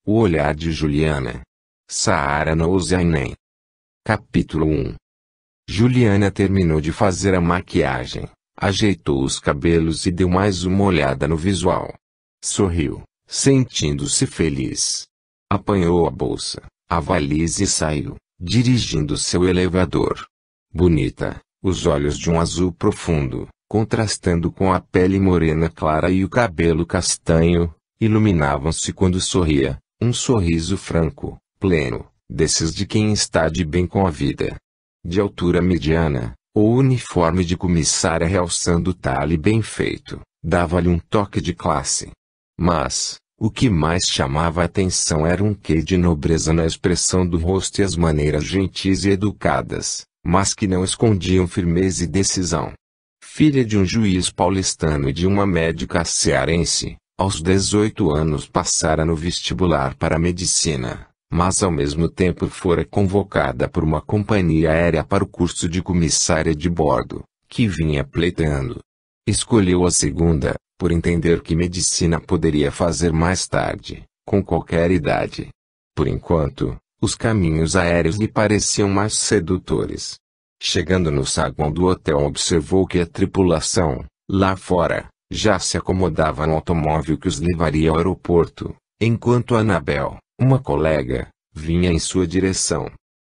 O olhar de Juliana. Saara Nouzainen. Capítulo 1. Juliana terminou de fazer a maquiagem, ajeitou os cabelos e deu mais uma olhada no visual. Sorriu, sentindo-se feliz. Apanhou a bolsa, a valise e saiu, dirigindo seu elevador. Bonita, os olhos de um azul profundo, contrastando com a pele morena clara e o cabelo castanho, iluminavam-se quando sorria, um sorriso franco, pleno, desses de quem está de bem com a vida. De altura mediana, o uniforme de comissária realçando o talhe bem feito, dava-lhe um toque de classe. Mas, o que mais chamava a atenção era um quê de nobreza na expressão do rosto e as maneiras gentis e educadas, mas que não escondiam firmeza e decisão. Filha de um juiz paulistano e de uma médica cearense, aos 18 anos passara no vestibular para medicina, mas ao mesmo tempo fora convocada por uma companhia aérea para o curso de comissária de bordo, que vinha pleiteando. Escolheu a segunda, por entender que medicina poderia fazer mais tarde, com qualquer idade. Por enquanto, os caminhos aéreos lhe pareciam mais sedutores. Chegando no saguão do hotel, observou que a tripulação, lá fora, já se acomodava no automóvel que os levaria ao aeroporto, enquanto Anabel, uma colega, vinha em sua direção.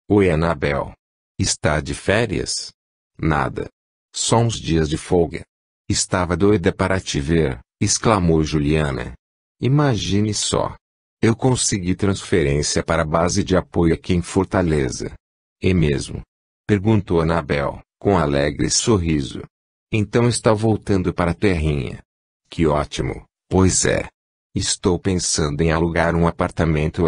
Oi, Anabel. Está de férias? Nada. Só uns dias de folga. Estava doida para te ver, exclamou Juliana. Imagine só. Eu consegui transferência para a base de apoio aqui em Fortaleza. É mesmo? Perguntou Anabel, com alegre sorriso. Então está voltando para a terrinha. Que ótimo, pois é. Estou pensando em alugar um apartamento.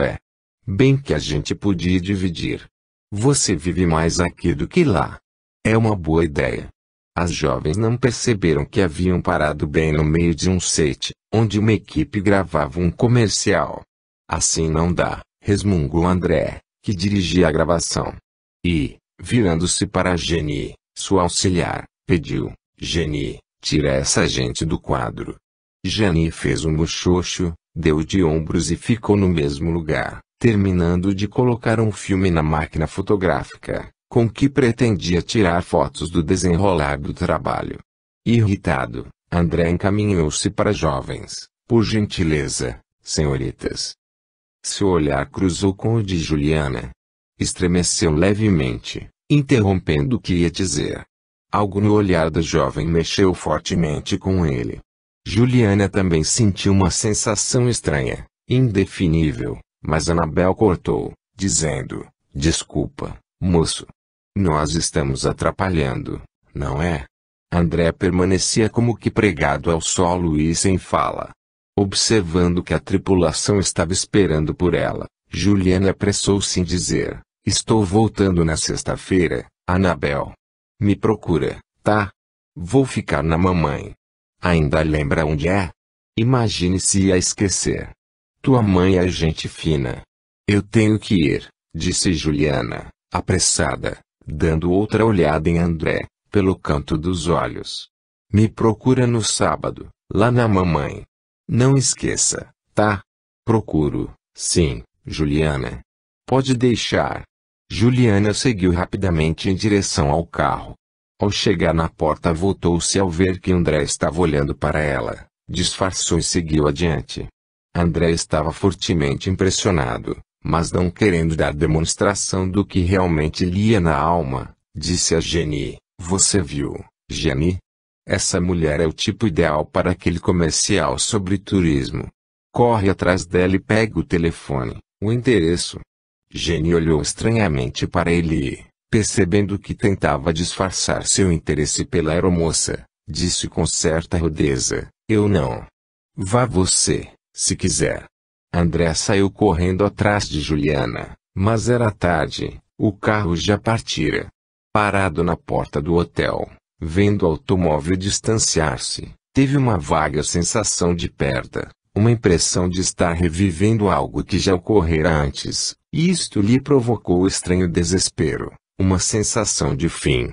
Bem que a gente podia dividir. Você vive mais aqui do que lá. É uma boa ideia. As jovens não perceberam que haviam parado bem no meio de um set, onde uma equipe gravava um comercial. Assim não dá, resmungou André, que dirigia a gravação. E, virando-se para Geni, sua auxiliar, pediu: Geni, tira essa gente do quadro. Geni fez um bochocho, deu de ombros e ficou no mesmo lugar, terminando de colocar um filme na máquina fotográfica, com que pretendia tirar fotos do desenrolar do trabalho. Irritado, André encaminhou-se para as jovens. Por gentileza, senhoritas. Seu olhar cruzou com o de Juliana. Estremeceu levemente, interrompendo o que ia dizer. Algo no olhar da jovem mexeu fortemente com ele. Juliana também sentiu uma sensação estranha, indefinível, mas Anabel cortou, dizendo: Desculpa, moço. Nós estamos atrapalhando, não é? André permanecia como que pregado ao solo e sem fala. Observando que a tripulação estava esperando por ela, Juliana apressou-se em dizer: Estou voltando na sexta-feira, Anabel. Me procura, tá? Vou ficar na mamãe. Ainda lembra onde é? Imagine se ia esquecer. Tua mãe é gente fina. Eu tenho que ir, disse Juliana, apressada, dando outra olhada em André, pelo canto dos olhos. Me procura no sábado, lá na mamãe. Não esqueça, tá? Procuro, sim, Juliana. Pode deixar. Juliana seguiu rapidamente em direção ao carro. Ao chegar na porta, voltou-se ao ver que André estava olhando para ela, disfarçou e seguiu adiante. André estava fortemente impressionado, mas não querendo dar demonstração do que realmente lhe ia na alma, disse a Geni: Você viu, Geni? Essa mulher é o tipo ideal para aquele comercial sobre turismo. Corre atrás dela e pega o telefone, o endereço. Geni olhou estranhamente para ele e, percebendo que tentava disfarçar seu interesse pela aeromoça, disse com certa rudeza: Eu não. Vá você, se quiser. André saiu correndo atrás de Juliana, mas era tarde, o carro já partira. Parado na porta do hotel, vendo o automóvel distanciar-se, teve uma vaga sensação de perda, uma impressão de estar revivendo algo que já ocorrera antes, e isto lhe provocou estranho desespero, uma sensação de fim.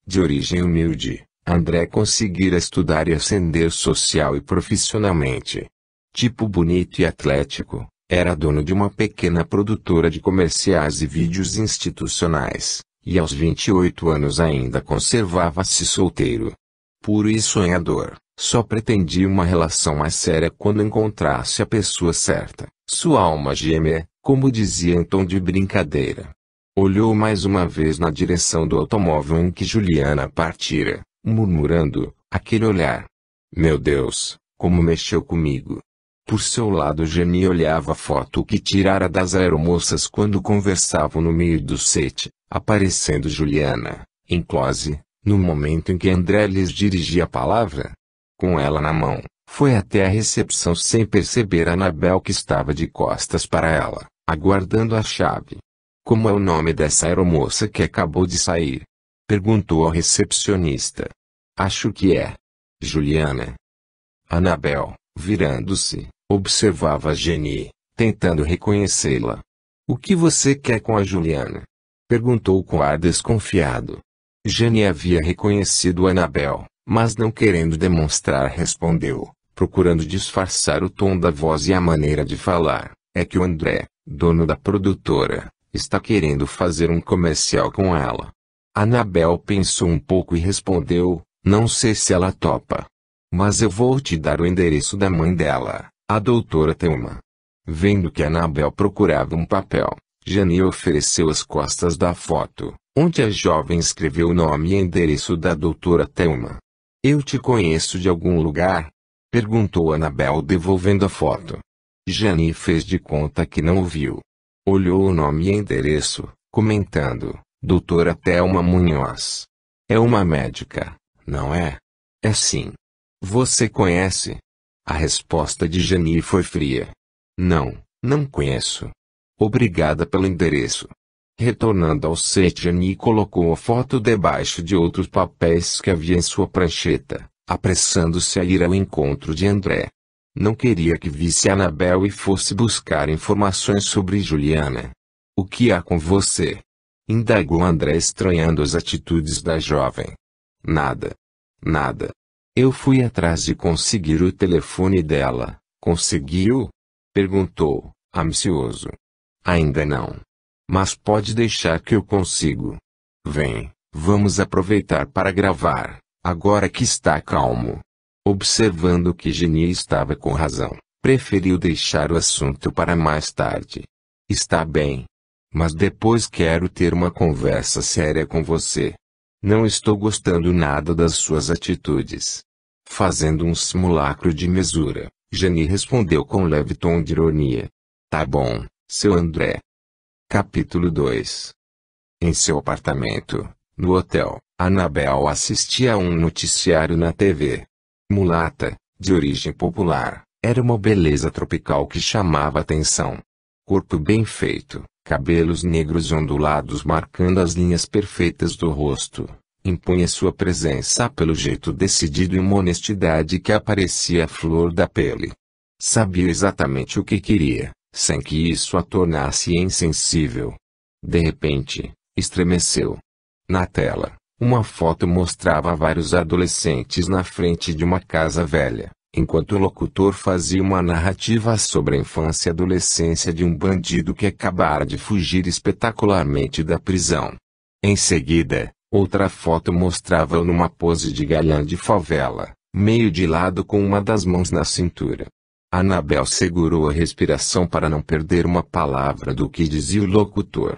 De origem humilde, André conseguira estudar e ascender social e profissionalmente. Tipo bonito e atlético, Era dono de uma pequena produtora de comerciais e vídeos institucionais, e aos 28 anos ainda conservava-se solteiro. Puro e sonhador, só pretendia uma relação mais séria quando encontrasse a pessoa certa, sua alma gêmea, como dizia em tom de brincadeira. Olhou mais uma vez na direção do automóvel em que Juliana partira, murmurando, aquele olhar. Meu Deus, como mexeu comigo. Por seu lado Jenny olhava a foto que tirara das aeromoças quando conversavam no meio do set, aparecendo Juliana, em close, no momento em que André lhes dirigia a palavra. Com ela na mão, foi até a recepção sem perceber Anabel que estava de costas para ela, aguardando a chave. Como é o nome dessa aeromoça que acabou de sair? Perguntou ao recepcionista. Acho que é Juliana. Anabel, virando-se, observava Jenny, tentando reconhecê-la. O que você quer com a Juliana? Perguntou com ar desconfiado. Jenny havia reconhecido Anabel, mas não querendo demonstrar respondeu, procurando disfarçar o tom da voz e a maneira de falar. É que o André, dono da produtora, está querendo fazer um comercial com ela. Anabel pensou um pouco e respondeu, não sei se ela topa. Mas eu vou te dar o endereço da mãe dela, a doutora Thelma. Vendo que Anabel procurava um papel, Jenny ofereceu as costas da foto, onde a jovem escreveu o nome e endereço da doutora Thelma. Eu te conheço de algum lugar? Perguntou Anabel devolvendo a foto. Jenny fez de conta que não ouviu. Olhou o nome e endereço, comentando, doutora Thelma Munhoz. É uma médica, não é? É sim. Você conhece? A resposta de Jenny foi fria. Não, não conheço. Obrigada pelo endereço. Retornando ao set, Jenny colocou a foto debaixo de outros papéis que havia em sua prancheta, apressando-se a ir ao encontro de André. Não queria que visse Anabel e fosse buscar informações sobre Juliana. O que há com você? Indagou André estranhando as atitudes da jovem. Nada. Nada. Eu fui atrás de conseguir o telefone dela. Conseguiu? Perguntou, ambicioso. Ainda não. Mas pode deixar que eu consigo. Vem, vamos aproveitar para gravar, agora que está calmo. Observando que Jenny estava com razão, preferiu deixar o assunto para mais tarde. Está bem. Mas depois quero ter uma conversa séria com você. Não estou gostando nada das suas atitudes. Fazendo um simulacro de mesura, Jenny respondeu com leve tom de ironia. Tá bom, seu André. Capítulo 2. Em seu apartamento, no hotel, Anabel assistia a um noticiário na TV. Mulata, de origem popular, era uma beleza tropical que chamava atenção. Corpo bem feito, cabelos negros ondulados marcando as linhas perfeitas do rosto, impunha sua presença pelo jeito decidido e uma honestidade que aparecia a flor da pele. Sabia exatamente o que queria, sem que isso a tornasse insensível. De repente, estremeceu. Na tela, uma foto mostrava vários adolescentes na frente de uma casa velha, enquanto o locutor fazia uma narrativa sobre a infância e adolescência de um bandido que acabara de fugir espetacularmente da prisão. Em seguida, outra foto mostrava-o numa pose de galã de favela, meio de lado com uma das mãos na cintura. Anabel segurou a respiração para não perder uma palavra do que dizia o locutor.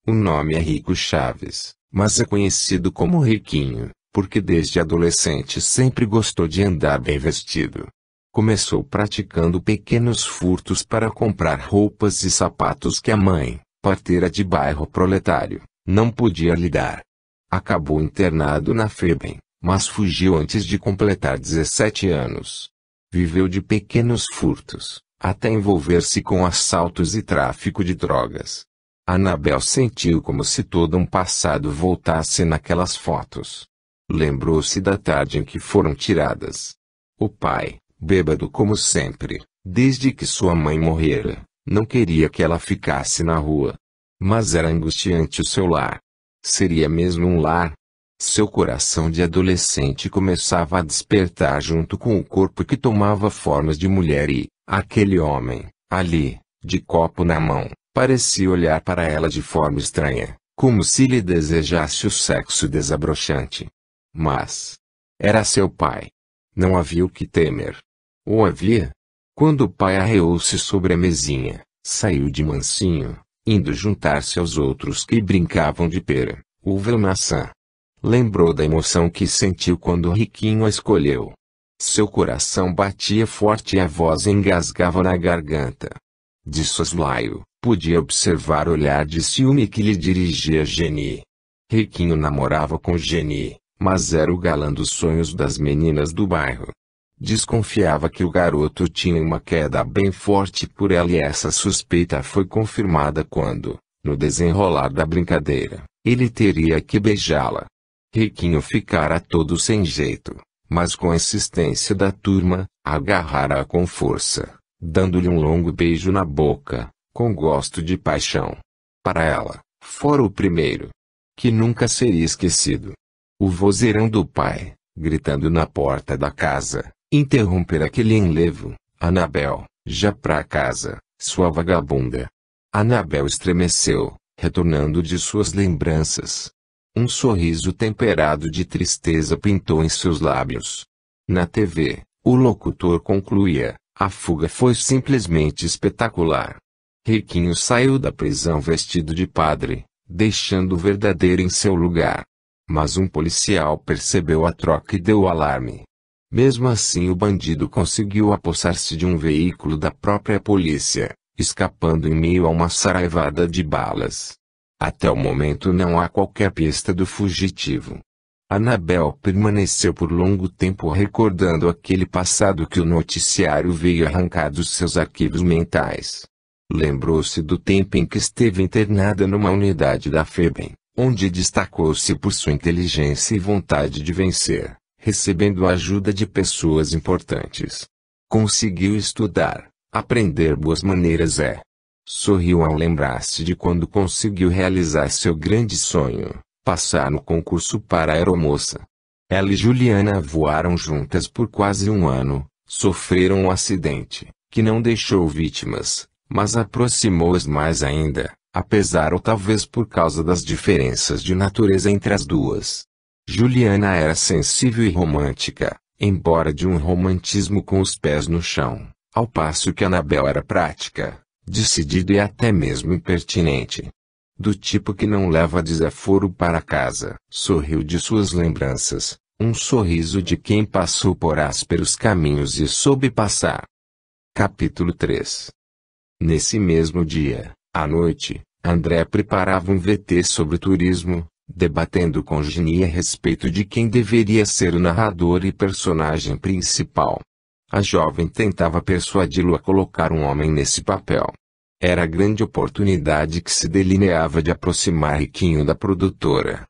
O nome é Rico Chaves, mas é conhecido como Riquinho, porque desde adolescente sempre gostou de andar bem vestido. Começou praticando pequenos furtos para comprar roupas e sapatos que a mãe, parteira de bairro proletário, não podia lhe dar. Acabou internado na FEBEM, mas fugiu antes de completar 17 anos. Viveu de pequenos furtos, até envolver-se com assaltos e tráfico de drogas. Anabel sentiu como se todo um passado voltasse naquelas fotos. Lembrou-se da tarde em que foram tiradas. O pai, bêbado como sempre, desde que sua mãe morrera, não queria que ela ficasse na rua. Mas era angustiante o seu lar. Seria mesmo um lar? Seu coração de adolescente começava a despertar junto com o corpo que tomava formas de mulher e, aquele homem, ali, de copo na mão, parecia olhar para ela de forma estranha, como se lhe desejasse o sexo desabrochante. Mas era seu pai. Não havia o que temer. Ou havia? Quando o pai arreou-se sobre a mesinha, saiu de mansinho, indo juntar-se aos outros que brincavam de pera, uva ou maçã. Lembrou da emoção que sentiu quando o riquinho a escolheu. Seu coração batia forte e a voz engasgava na garganta. De soslaio, podia observar o olhar de ciúme que lhe dirigia Jenny. Riquinho namorava com Jenny, mas era o galã dos sonhos das meninas do bairro. Desconfiava que o garoto tinha uma queda bem forte por ela e essa suspeita foi confirmada quando, no desenrolar da brincadeira, ele teria que beijá-la. Riquinho ficara todo sem jeito, mas com a insistência da turma, agarrara-a com força, dando-lhe um longo beijo na boca, com gosto de paixão. Para ela, fora o primeiro, que nunca seria esquecido. O vozeirão do pai, gritando na porta da casa, interromper aquele enlevo. Anabel, já pra casa, sua vagabunda. Anabel estremeceu, retornando de suas lembranças. Um sorriso temperado de tristeza pintou em seus lábios. Na TV, o locutor concluía: a fuga foi simplesmente espetacular. Riquinho saiu da prisão vestido de padre, deixando o verdadeiro em seu lugar. Mas um policial percebeu a troca e deu o alarme. Mesmo assim, o bandido conseguiu apossar-se de um veículo da própria polícia, escapando em meio a uma saraivada de balas. Até o momento não há qualquer pista do fugitivo. Anabel permaneceu por longo tempo recordando aquele passado que o noticiário veio arrancar dos seus arquivos mentais. Lembrou-se do tempo em que esteve internada numa unidade da FEBEM, onde destacou-se por sua inteligência e vontade de vencer, recebendo a ajuda de pessoas importantes. Conseguiu estudar, aprender boas maneiras Sorriu ao lembrar-se de quando conseguiu realizar seu grande sonho, passar no concurso para aeromoça. Ela e Juliana voaram juntas por quase um ano, sofreram um acidente, que não deixou vítimas, mas aproximou-as mais ainda, apesar ou talvez por causa das diferenças de natureza entre as duas. Juliana era sensível e romântica, embora de um romantismo com os pés no chão, ao passo que Anabel era prática, decidida e até mesmo impertinente. Do tipo que não leva desaforo para casa. Sorriu de suas lembranças, um sorriso de quem passou por ásperos caminhos e soube passar. Capítulo 3. Nesse mesmo dia, à noite, André preparava um VT sobre turismo, debatendo com Jenny a respeito de quem deveria ser o narrador e personagem principal. A jovem tentava persuadi-lo a colocar um homem nesse papel. Era a grande oportunidade que se delineava de aproximar Riquinho da produtora.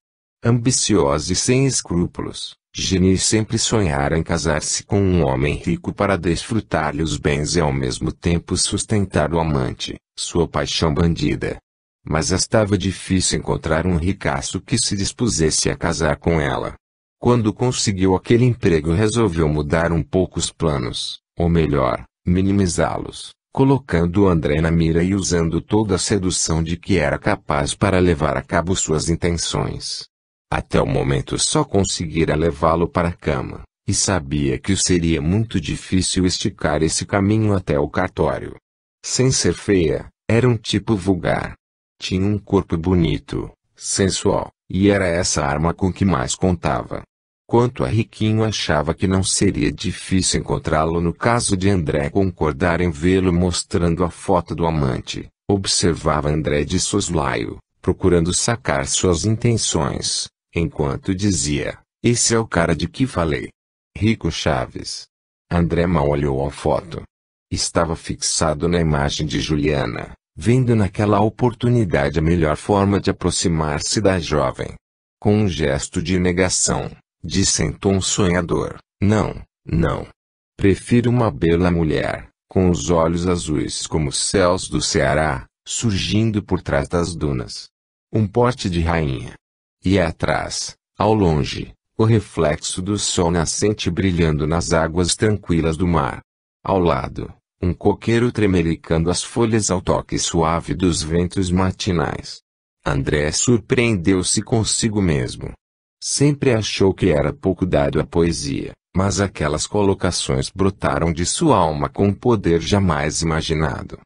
Ambiciosa e sem escrúpulos, Jenny sempre sonhara em casar-se com um homem rico para desfrutar-lhe os bens e ao mesmo tempo sustentar o amante, sua paixão bandida. Mas estava difícil encontrar um ricaço que se dispusesse a casar com ela. Quando conseguiu aquele emprego, resolveu mudar um pouco os planos, ou melhor, minimizá-los, colocando André na mira e usando toda a sedução de que era capaz para levar a cabo suas intenções. Até o momento só conseguira levá-lo para a cama, e sabia que seria muito difícil esticar esse caminho até o cartório. Sem ser feia, era um tipo vulgar. Tinha um corpo bonito, sensual, e era essa arma com que mais contava. Quanto a Riquinho, achava que não seria difícil encontrá-lo no caso de André concordar em vê-lo mostrando a foto do amante. Observava André de soslaio, procurando sacar suas intenções, enquanto dizia: esse é o cara de que falei. Rico Chaves. André mal olhou a foto. Estava fixado na imagem de Juliana, vendo naquela oportunidade a melhor forma de aproximar-se da jovem. Com um gesto de negação, disse em tom sonhador: não, não. Prefiro uma bela mulher, com os olhos azuis como os céus do Ceará, surgindo por trás das dunas. Um porte de rainha. E atrás, ao longe, o reflexo do sol nascente brilhando nas águas tranquilas do mar. Ao lado, Um coqueiro tremelicando as folhas ao toque suave dos ventos matinais. André surpreendeu-se consigo mesmo. Sempre achou que era pouco dado à poesia, mas aquelas colocações brotaram de sua alma com um poder jamais imaginado.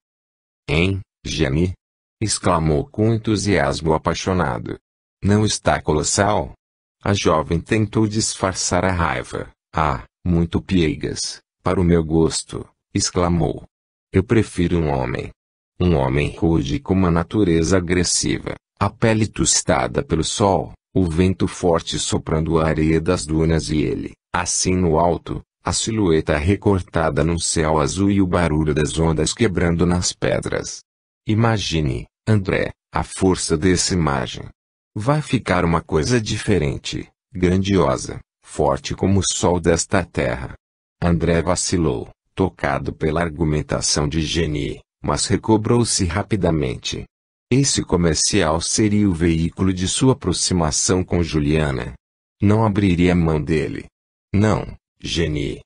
Hein, Jenny? Exclamou com entusiasmo apaixonado. Não está colossal? A jovem tentou disfarçar a raiva. Ah, muito piegas, para o meu gosto, exclamou. Eu prefiro um homem. Um homem rude com uma natureza agressiva, a pele tostada pelo sol, o vento forte soprando a areia das dunas e ele, assim no alto, a silhueta recortada num céu azul e o barulho das ondas quebrando nas pedras. Imagine, André, a força dessa imagem. Vai ficar uma coisa diferente, grandiosa, forte como o sol desta terra. André vacilou, tocado pela argumentação de Jenny, mas recobrou-se rapidamente. Esse comercial seria o veículo de sua aproximação com Juliana. Não abriria mão dele. Não, Jenny.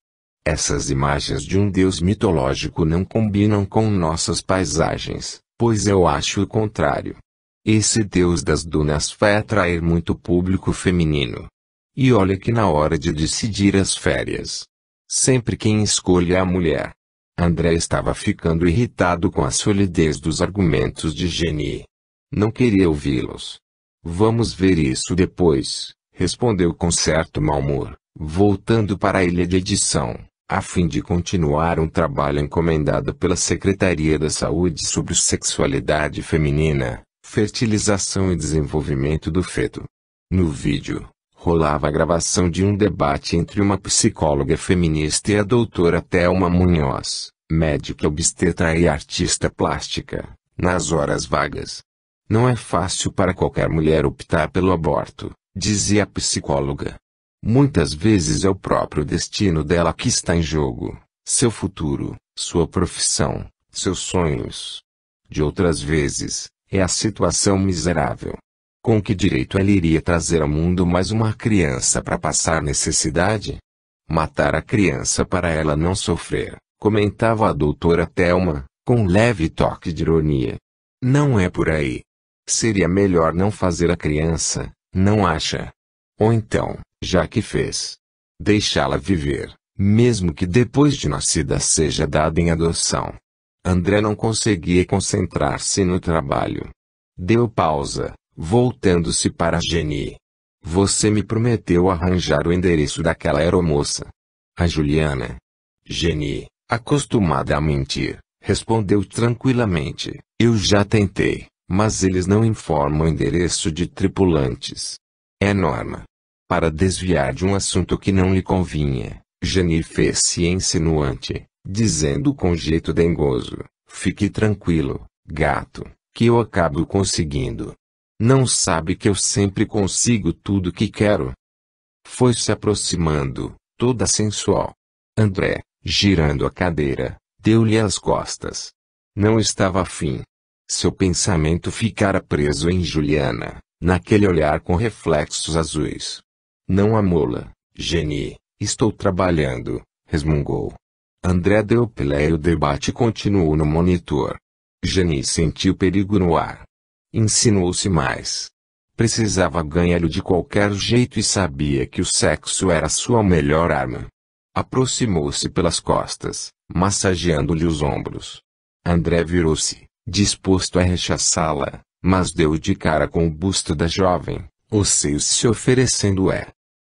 Essas imagens de um deus mitológico não combinam com nossas paisagens, pois eu acho o contrário. Esse deus das dunas vai atrair muito público feminino. E olha que na hora de decidir as férias, sempre quem escolhe é a mulher. André estava ficando irritado com a solidez dos argumentos de Jenny. Não queria ouvi-los. Vamos ver isso depois, respondeu com certo mau humor, voltando para a ilha de edição, a fim de continuar um trabalho encomendado pela Secretaria da Saúde sobre sexualidade feminina, fertilização e desenvolvimento do feto. No vídeo, rolava a gravação de um debate entre uma psicóloga feminista e a doutora Thelma Munhoz, médica obstetra e artista plástica, nas horas vagas. Não é fácil para qualquer mulher optar pelo aborto, dizia a psicóloga. Muitas vezes é o próprio destino dela que está em jogo, seu futuro, sua profissão, seus sonhos. De outras vezes, é a situação miserável. Com que direito ela iria trazer ao mundo mais uma criança para passar necessidade? Matar a criança para ela não sofrer, comentava a doutora Thelma, com um leve toque de ironia. Não é por aí. Seria melhor não fazer a criança, não acha? Ou então, já que fez, deixá-la viver, mesmo que depois de nascida seja dada em adoção. André não conseguia concentrar-se no trabalho. Deu pausa, voltando-se para Jenny. Você me prometeu arranjar o endereço daquela aeromoça. A Juliana. Jenny, acostumada a mentir, respondeu tranquilamente. Eu já tentei, mas eles não informam o endereço de tripulantes. É norma. Para desviar de um assunto que não lhe convinha, Jenny fez-se insinuante, dizendo com jeito dengoso: fique tranquilo, gato, que eu acabo conseguindo. Não sabe que eu sempre consigo tudo que quero? Foi se aproximando, toda sensual. André, girando a cadeira, deu-lhe as costas. Não estava afim. Seu pensamento ficara preso em Juliana, naquele olhar com reflexos azuis. Não amou-la, Jenny, estou trabalhando, resmungou. André deu play e o debate continuou no monitor. Jenny sentiu perigo no ar. Insinuou-se mais. Precisava ganhá-lo de qualquer jeito e sabia que o sexo era sua melhor arma. Aproximou-se pelas costas, massageando-lhe os ombros. André virou-se, disposto a rechaçá-la, mas deu de cara com o busto da jovem, os seios se oferecendo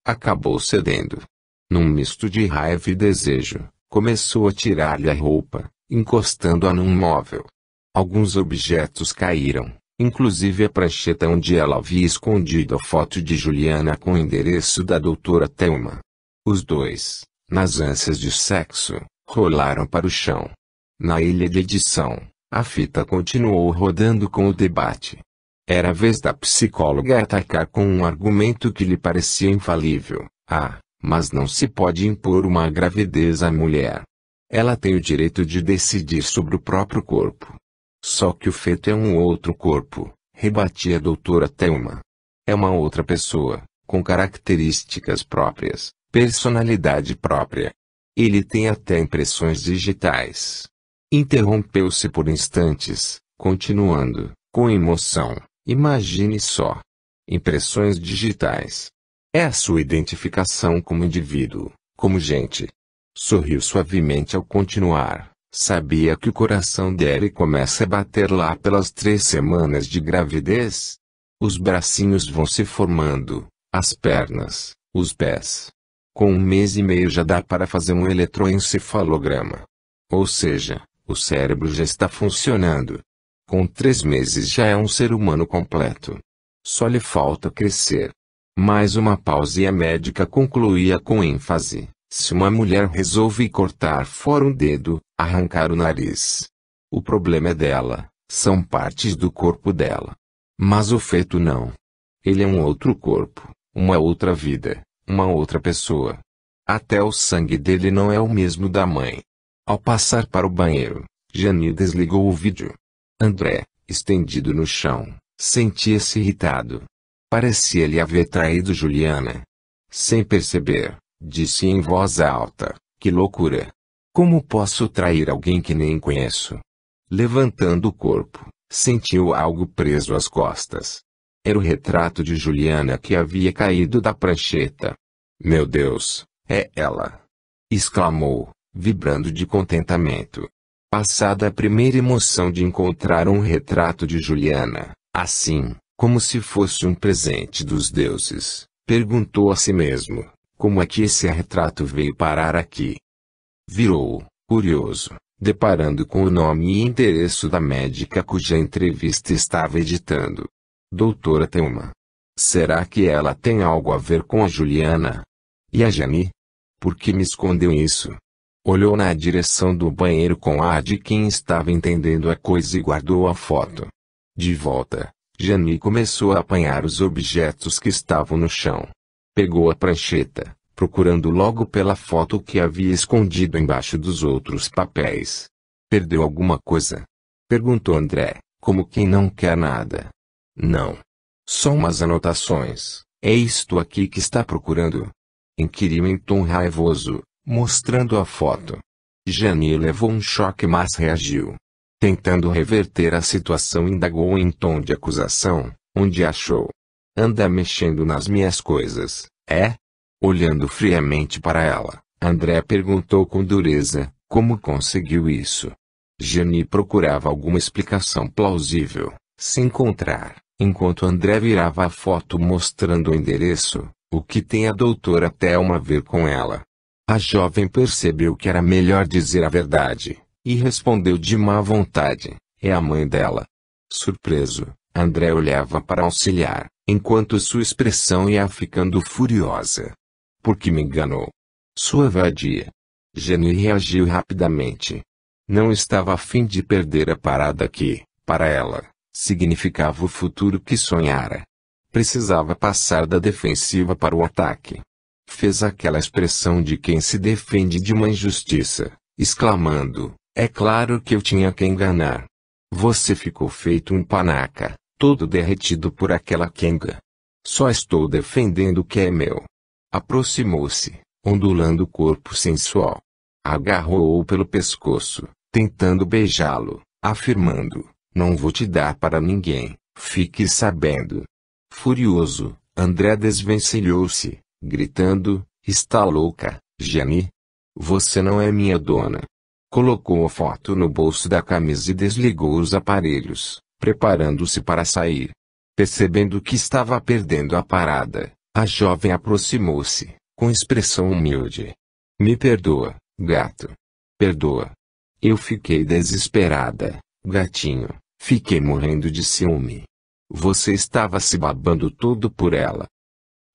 Acabou cedendo. Num misto de raiva e desejo, começou a tirar-lhe a roupa, encostando-a num móvel. Alguns objetos caíram, inclusive a prancheta onde ela havia escondido a foto de Juliana com o endereço da doutora Thelma. Os dois, nas ânsias de sexo, rolaram para o chão. Na ilha de edição, a fita continuou rodando com o debate. Era a vez da psicóloga atacar com um argumento que lhe parecia infalível. Mas não se pode impor uma gravidez à mulher. Ela tem o direito de decidir sobre o próprio corpo. Só que o feto é um outro corpo, rebatia a doutora Thelma. É uma outra pessoa, com características próprias, personalidade própria. Ele tem até impressões digitais. Interrompeu-se por instantes, continuando, com emoção, imagine só. Impressões digitais. É a sua identificação como indivíduo, como gente. Sorriu suavemente ao continuar. Sabia que o coração dele começa a bater lá pelas 3 semanas de gravidez? Os bracinhos vão se formando, as pernas, os pés. Com 1 mês e meio já dá para fazer um eletroencefalograma. Ou seja, o cérebro já está funcionando. Com 3 meses já é um ser humano completo. Só lhe falta crescer. Mais uma pausa e a médica concluía com ênfase. Se uma mulher resolve cortar fora um dedo, arrancar o nariz. O problema é dela, são partes do corpo dela. Mas o feto não. Ele é um outro corpo, uma outra vida, uma outra pessoa. Até o sangue dele não é o mesmo da mãe. Ao passar para o banheiro, Jani desligou o vídeo. André, estendido no chão, sentia-se irritado. Parecia-lhe haver traído Juliana. Sem perceber, disse em voz alta, que loucura! Como posso trair alguém que nem conheço? Levantando o corpo, sentiu algo preso às costas. Era o retrato de Juliana que havia caído da prancheta. Meu Deus, é ela! Exclamou, vibrando de contentamento. Passada a primeira emoção de encontrar um retrato de Juliana, assim, como se fosse um presente dos deuses, perguntou a si mesmo, como é que esse retrato veio parar aqui? Virou, curioso, deparando com o nome e endereço da médica cuja entrevista estava editando. Doutora Thelma. Será que ela tem algo a ver com a Juliana? E a Jani? Por que me escondeu isso? Olhou na direção do banheiro com ar de quem estava entendendo a coisa e guardou a foto. De volta, Jani começou a apanhar os objetos que estavam no chão. Pegou a prancheta, procurando logo pela foto que havia escondido embaixo dos outros papéis. Perdeu alguma coisa? Perguntou André, como quem não quer nada. Não. Só umas anotações. É isto aqui que está procurando? Inquiriu em tom raivoso, mostrando a foto. Jani levou um choque mas reagiu. Tentando reverter a situação indagou em tom de acusação, onde achou? Anda mexendo nas minhas coisas, é? Olhando friamente para ela, André perguntou com dureza, como conseguiu isso? Jani procurava alguma explicação plausível, se encontrar, enquanto André virava a foto mostrando o endereço, o que tem a doutora Thelma a ver com ela. A jovem percebeu que era melhor dizer a verdade, e respondeu de má vontade, é a mãe dela. Surpreso, André olhava para auxiliar, enquanto sua expressão ia ficando furiosa. Por que me enganou? Sua vadia. Jani reagiu rapidamente. Não estava a fim de perder a parada que, para ela, significava o futuro que sonhara. Precisava passar da defensiva para o ataque. Fez aquela expressão de quem se defende de uma injustiça, exclamando, é claro que eu tinha que enganar. Você ficou feito um panaca, todo derretido por aquela quenga. Só estou defendendo o que é meu. Aproximou-se, ondulando o corpo sensual. Agarrou-o pelo pescoço, tentando beijá-lo, afirmando, não vou te dar para ninguém, fique sabendo. Furioso, André desvencilhou-se, gritando, está louca, Jani? Você não é minha dona. Colocou a foto no bolso da camisa e desligou os aparelhos, preparando-se para sair. Percebendo que estava perdendo a parada, a jovem aproximou-se, com expressão humilde. Me perdoa, gato. Perdoa. Eu fiquei desesperada, gatinho, fiquei morrendo de ciúme. Você estava se babando todo por ela.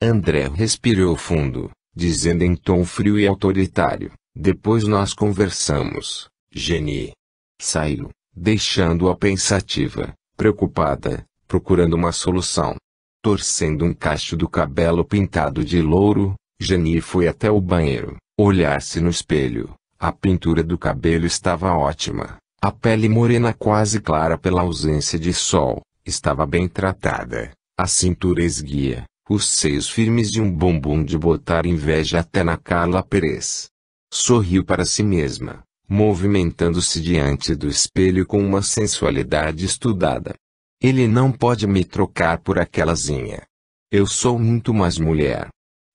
André respirou fundo, dizendo em tom frio e autoritário, depois nós conversamos, Jani. Saiu, deixando-a pensativa, preocupada, procurando uma solução. Torcendo um cacho do cabelo pintado de louro, Jani foi até o banheiro, olhar-se no espelho. A pintura do cabelo estava ótima, a pele morena quase clara pela ausência de sol, estava bem tratada, a cintura esguia, os seios firmes de um bumbum de botar inveja até na Carla Perez. Sorriu para si mesma, movimentando-se diante do espelho com uma sensualidade estudada. Ele não pode me trocar por aquelazinha. Eu sou muito mais mulher.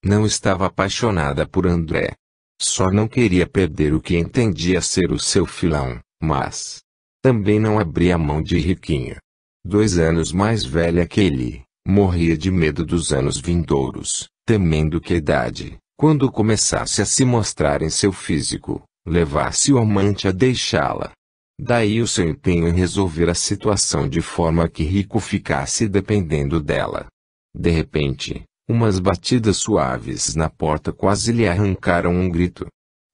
Não estava apaixonada por André. Só não queria perder o que entendia ser o seu filão, mas também não abria mão de Riquinho. 2 anos mais velha que ele, morria de medo dos anos vindouros, temendo que a idade, quando começasse a se mostrar em seu físico, levasse o amante a deixá-la. Daí o seu empenho em resolver a situação de forma que Rico ficasse dependendo dela. De repente, umas batidas suaves na porta quase lhe arrancaram um grito.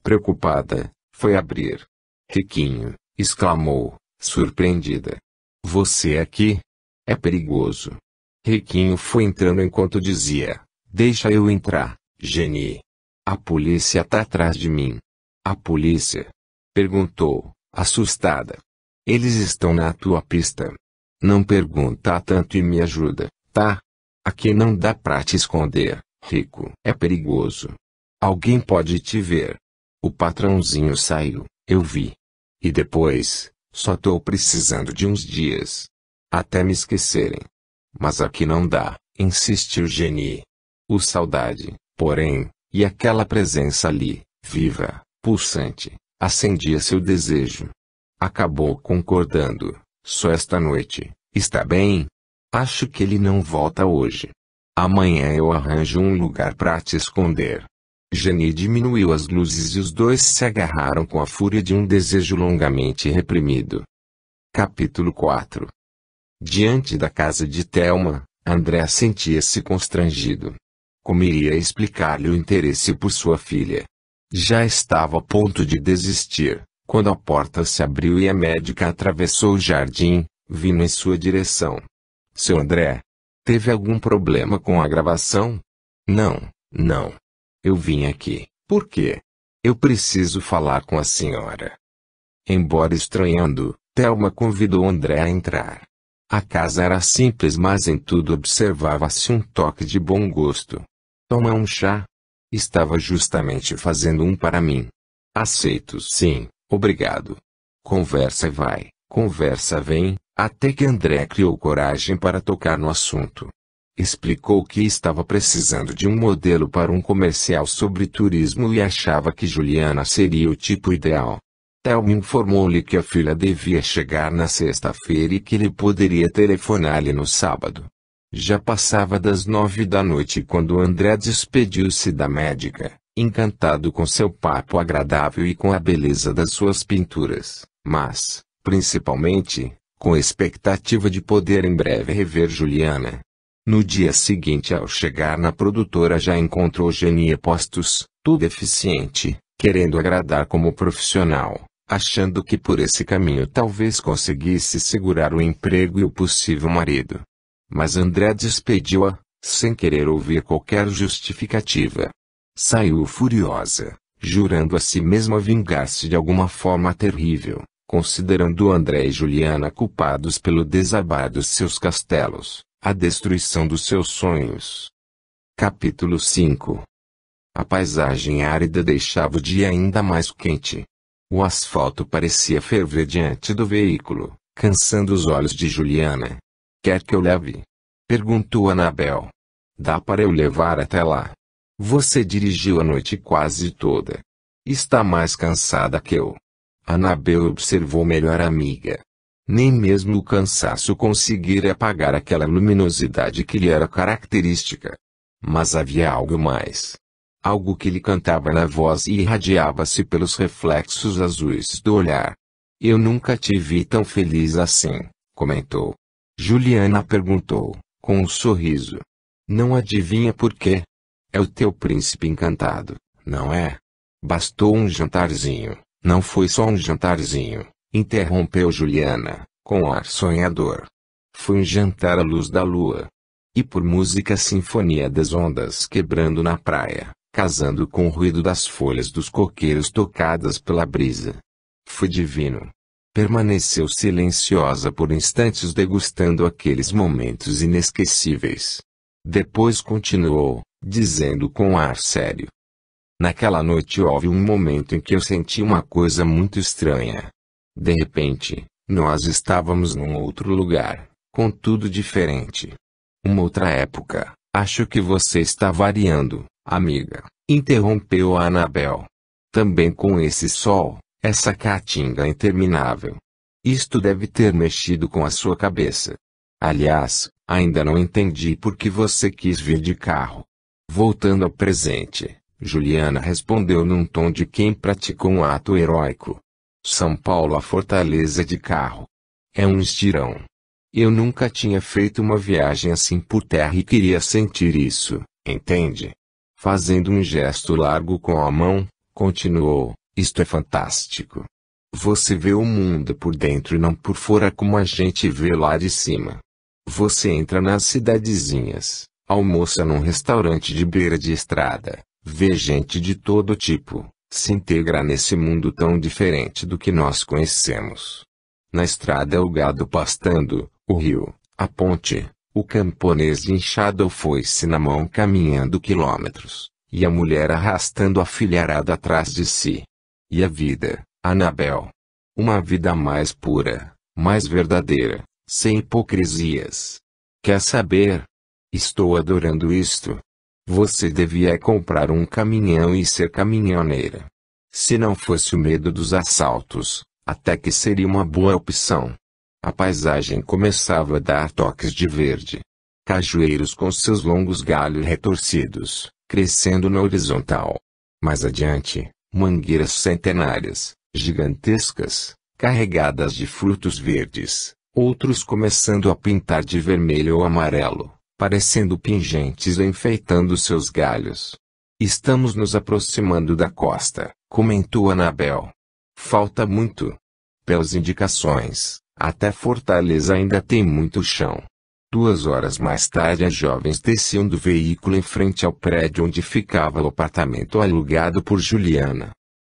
Preocupada, foi abrir. Riquinho, exclamou, surpreendida. Você aqui? É perigoso. Riquinho foi entrando enquanto dizia, deixa eu entrar, Jenny. A polícia tá atrás de mim. A polícia? Perguntou, assustada. Eles estão na tua pista. Não pergunta tanto e me ajuda, tá? Aqui não dá pra te esconder, Rico. É perigoso. Alguém pode te ver. O patrãozinho saiu, eu vi. E depois, só tô precisando de uns dias. Até me esquecerem. Mas aqui não dá, insistiu Jenny. O saudade, porém, e aquela presença ali, viva, pulsante, acendia seu desejo. Acabou concordando. Só esta noite, está bem? Acho que ele não volta hoje. Amanhã eu arranjo um lugar para te esconder. Jenny diminuiu as luzes e os dois se agarraram com a fúria de um desejo longamente reprimido. Capítulo 4. Diante da casa de Thelma, André sentia-se constrangido. Como iria explicar-lhe o interesse por sua filha? Já estava a ponto de desistir, quando a porta se abriu e a médica atravessou o jardim, vindo em sua direção. Seu André, teve algum problema com a gravação? Não, não. Eu vim aqui, por quê? Eu preciso falar com a senhora. Embora estranhando, Thelma convidou André a entrar. A casa era simples, mas em tudo observava-se um toque de bom gosto. Toma um chá? Estava justamente fazendo um para mim. Aceito sim, obrigado. Conversa vai, conversa vem, até que André criou coragem para tocar no assunto. Explicou que estava precisando de um modelo para um comercial sobre turismo e achava que Juliana seria o tipo ideal. Thelma informou-lhe que a filha devia chegar na sexta-feira e que ele poderia telefonar-lhe no sábado. Já passava das 9 da noite quando André despediu-se da médica, encantado com seu papo agradável e com a beleza das suas pinturas, mas, principalmente, com a expectativa de poder em breve rever Juliana. No dia seguinte, ao chegar na produtora, já encontrou Jenny a postos, tudo eficiente, querendo agradar como profissional, achando que por esse caminho talvez conseguisse segurar o emprego e o possível marido. Mas André despediu-a, sem querer ouvir qualquer justificativa. Saiu furiosa, jurando a si mesma vingar-se de alguma forma terrível, considerando André e Juliana culpados pelo desabar dos seus castelos, a destruição dos seus sonhos. Capítulo 5. A paisagem árida deixava o dia ainda mais quente. O asfalto parecia ferver diante do veículo, cansando os olhos de Juliana. Quer que eu leve? Perguntou Anabel. Dá para eu levar até lá? Você dirigiu a noite quase toda. Está mais cansada que eu. Anabel observou melhor a amiga. Nem mesmo o cansaço conseguira apagar aquela luminosidade que lhe era característica. Mas havia algo mais. Algo que lhe cantava na voz e irradiava-se pelos reflexos azuis do olhar. Eu nunca te vi tão feliz assim, comentou. Juliana perguntou, com um sorriso. Não adivinha por quê? É o teu príncipe encantado, não é? Bastou um jantarzinho. Não foi só um jantarzinho, interrompeu Juliana, com ar sonhador. Foi um jantar à luz da lua. E por música sinfonia das ondas quebrando na praia, casando com o ruído das folhas dos coqueiros tocadas pela brisa. Foi divino. Permaneceu silenciosa por instantes degustando aqueles momentos inesquecíveis. Depois continuou, dizendo com ar sério. Naquela noite houve um momento em que eu senti uma coisa muito estranha. De repente, nós estávamos num outro lugar, contudo diferente. Uma outra época. Acho que você está variando, amiga, interrompeu a Annabel. Também com esse sol, essa caatinga interminável. Isto deve ter mexido com a sua cabeça. Aliás, ainda não entendi por que você quis vir de carro. Voltando ao presente, Juliana respondeu num tom de quem praticou um ato heróico. São Paulo a Fortaleza de carro. É um estirão. Eu nunca tinha feito uma viagem assim por terra e queria sentir isso, entende? Fazendo um gesto largo com a mão, continuou, isto é fantástico. Você vê o mundo por dentro e não por fora como a gente vê lá de cima. Você entra nas cidadezinhas, almoça num restaurante de beira de estrada, vê gente de todo tipo, se integra nesse mundo tão diferente do que nós conhecemos. Na estrada é o gado pastando, o rio, a ponte, o camponês de enxada ou foice na mão caminhando quilômetros, e a mulher arrastando a filharada atrás de si. E a vida, Annabel? Uma vida mais pura, mais verdadeira, sem hipocrisias. Quer saber? Estou adorando isto. Você devia comprar um caminhão e ser caminhoneira. Se não fosse o medo dos assaltos, até que seria uma boa opção. A paisagem começava a dar toques de verde. Cajueiros com seus longos galhos retorcidos, crescendo na horizontal. Mais adiante, mangueiras centenárias, gigantescas, carregadas de frutos verdes, outros começando a pintar de vermelho ou amarelo, parecendo pingentes enfeitando seus galhos. Estamos nos aproximando da costa, comentou Annabel. Falta muito. Pelas indicações, até Fortaleza ainda tem muito chão. 2 horas mais tarde as jovens desciam do veículo em frente ao prédio onde ficava o apartamento alugado por Juliana.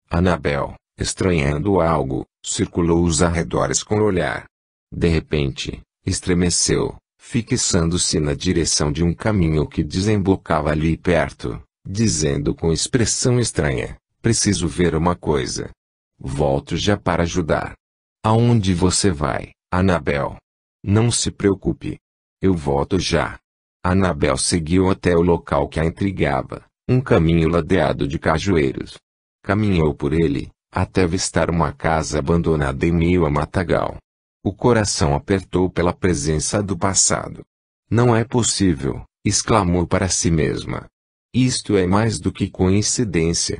Annabel, estranhando algo, circulou os arredores com o olhar. De repente, estremeceu, fixando-se na direção de um caminho que desembocava ali perto, dizendo com expressão estranha, preciso ver uma coisa. Volto já para ajudar. Aonde você vai, Annabel? Não se preocupe. Eu volto já. Annabel seguiu até o local que a intrigava, um caminho ladeado de cajueiros. Caminhou por ele, até avistar uma casa abandonada em meio a matagal. O coração apertou pela presença do passado. Não é possível, exclamou para si mesma. Isto é mais do que coincidência.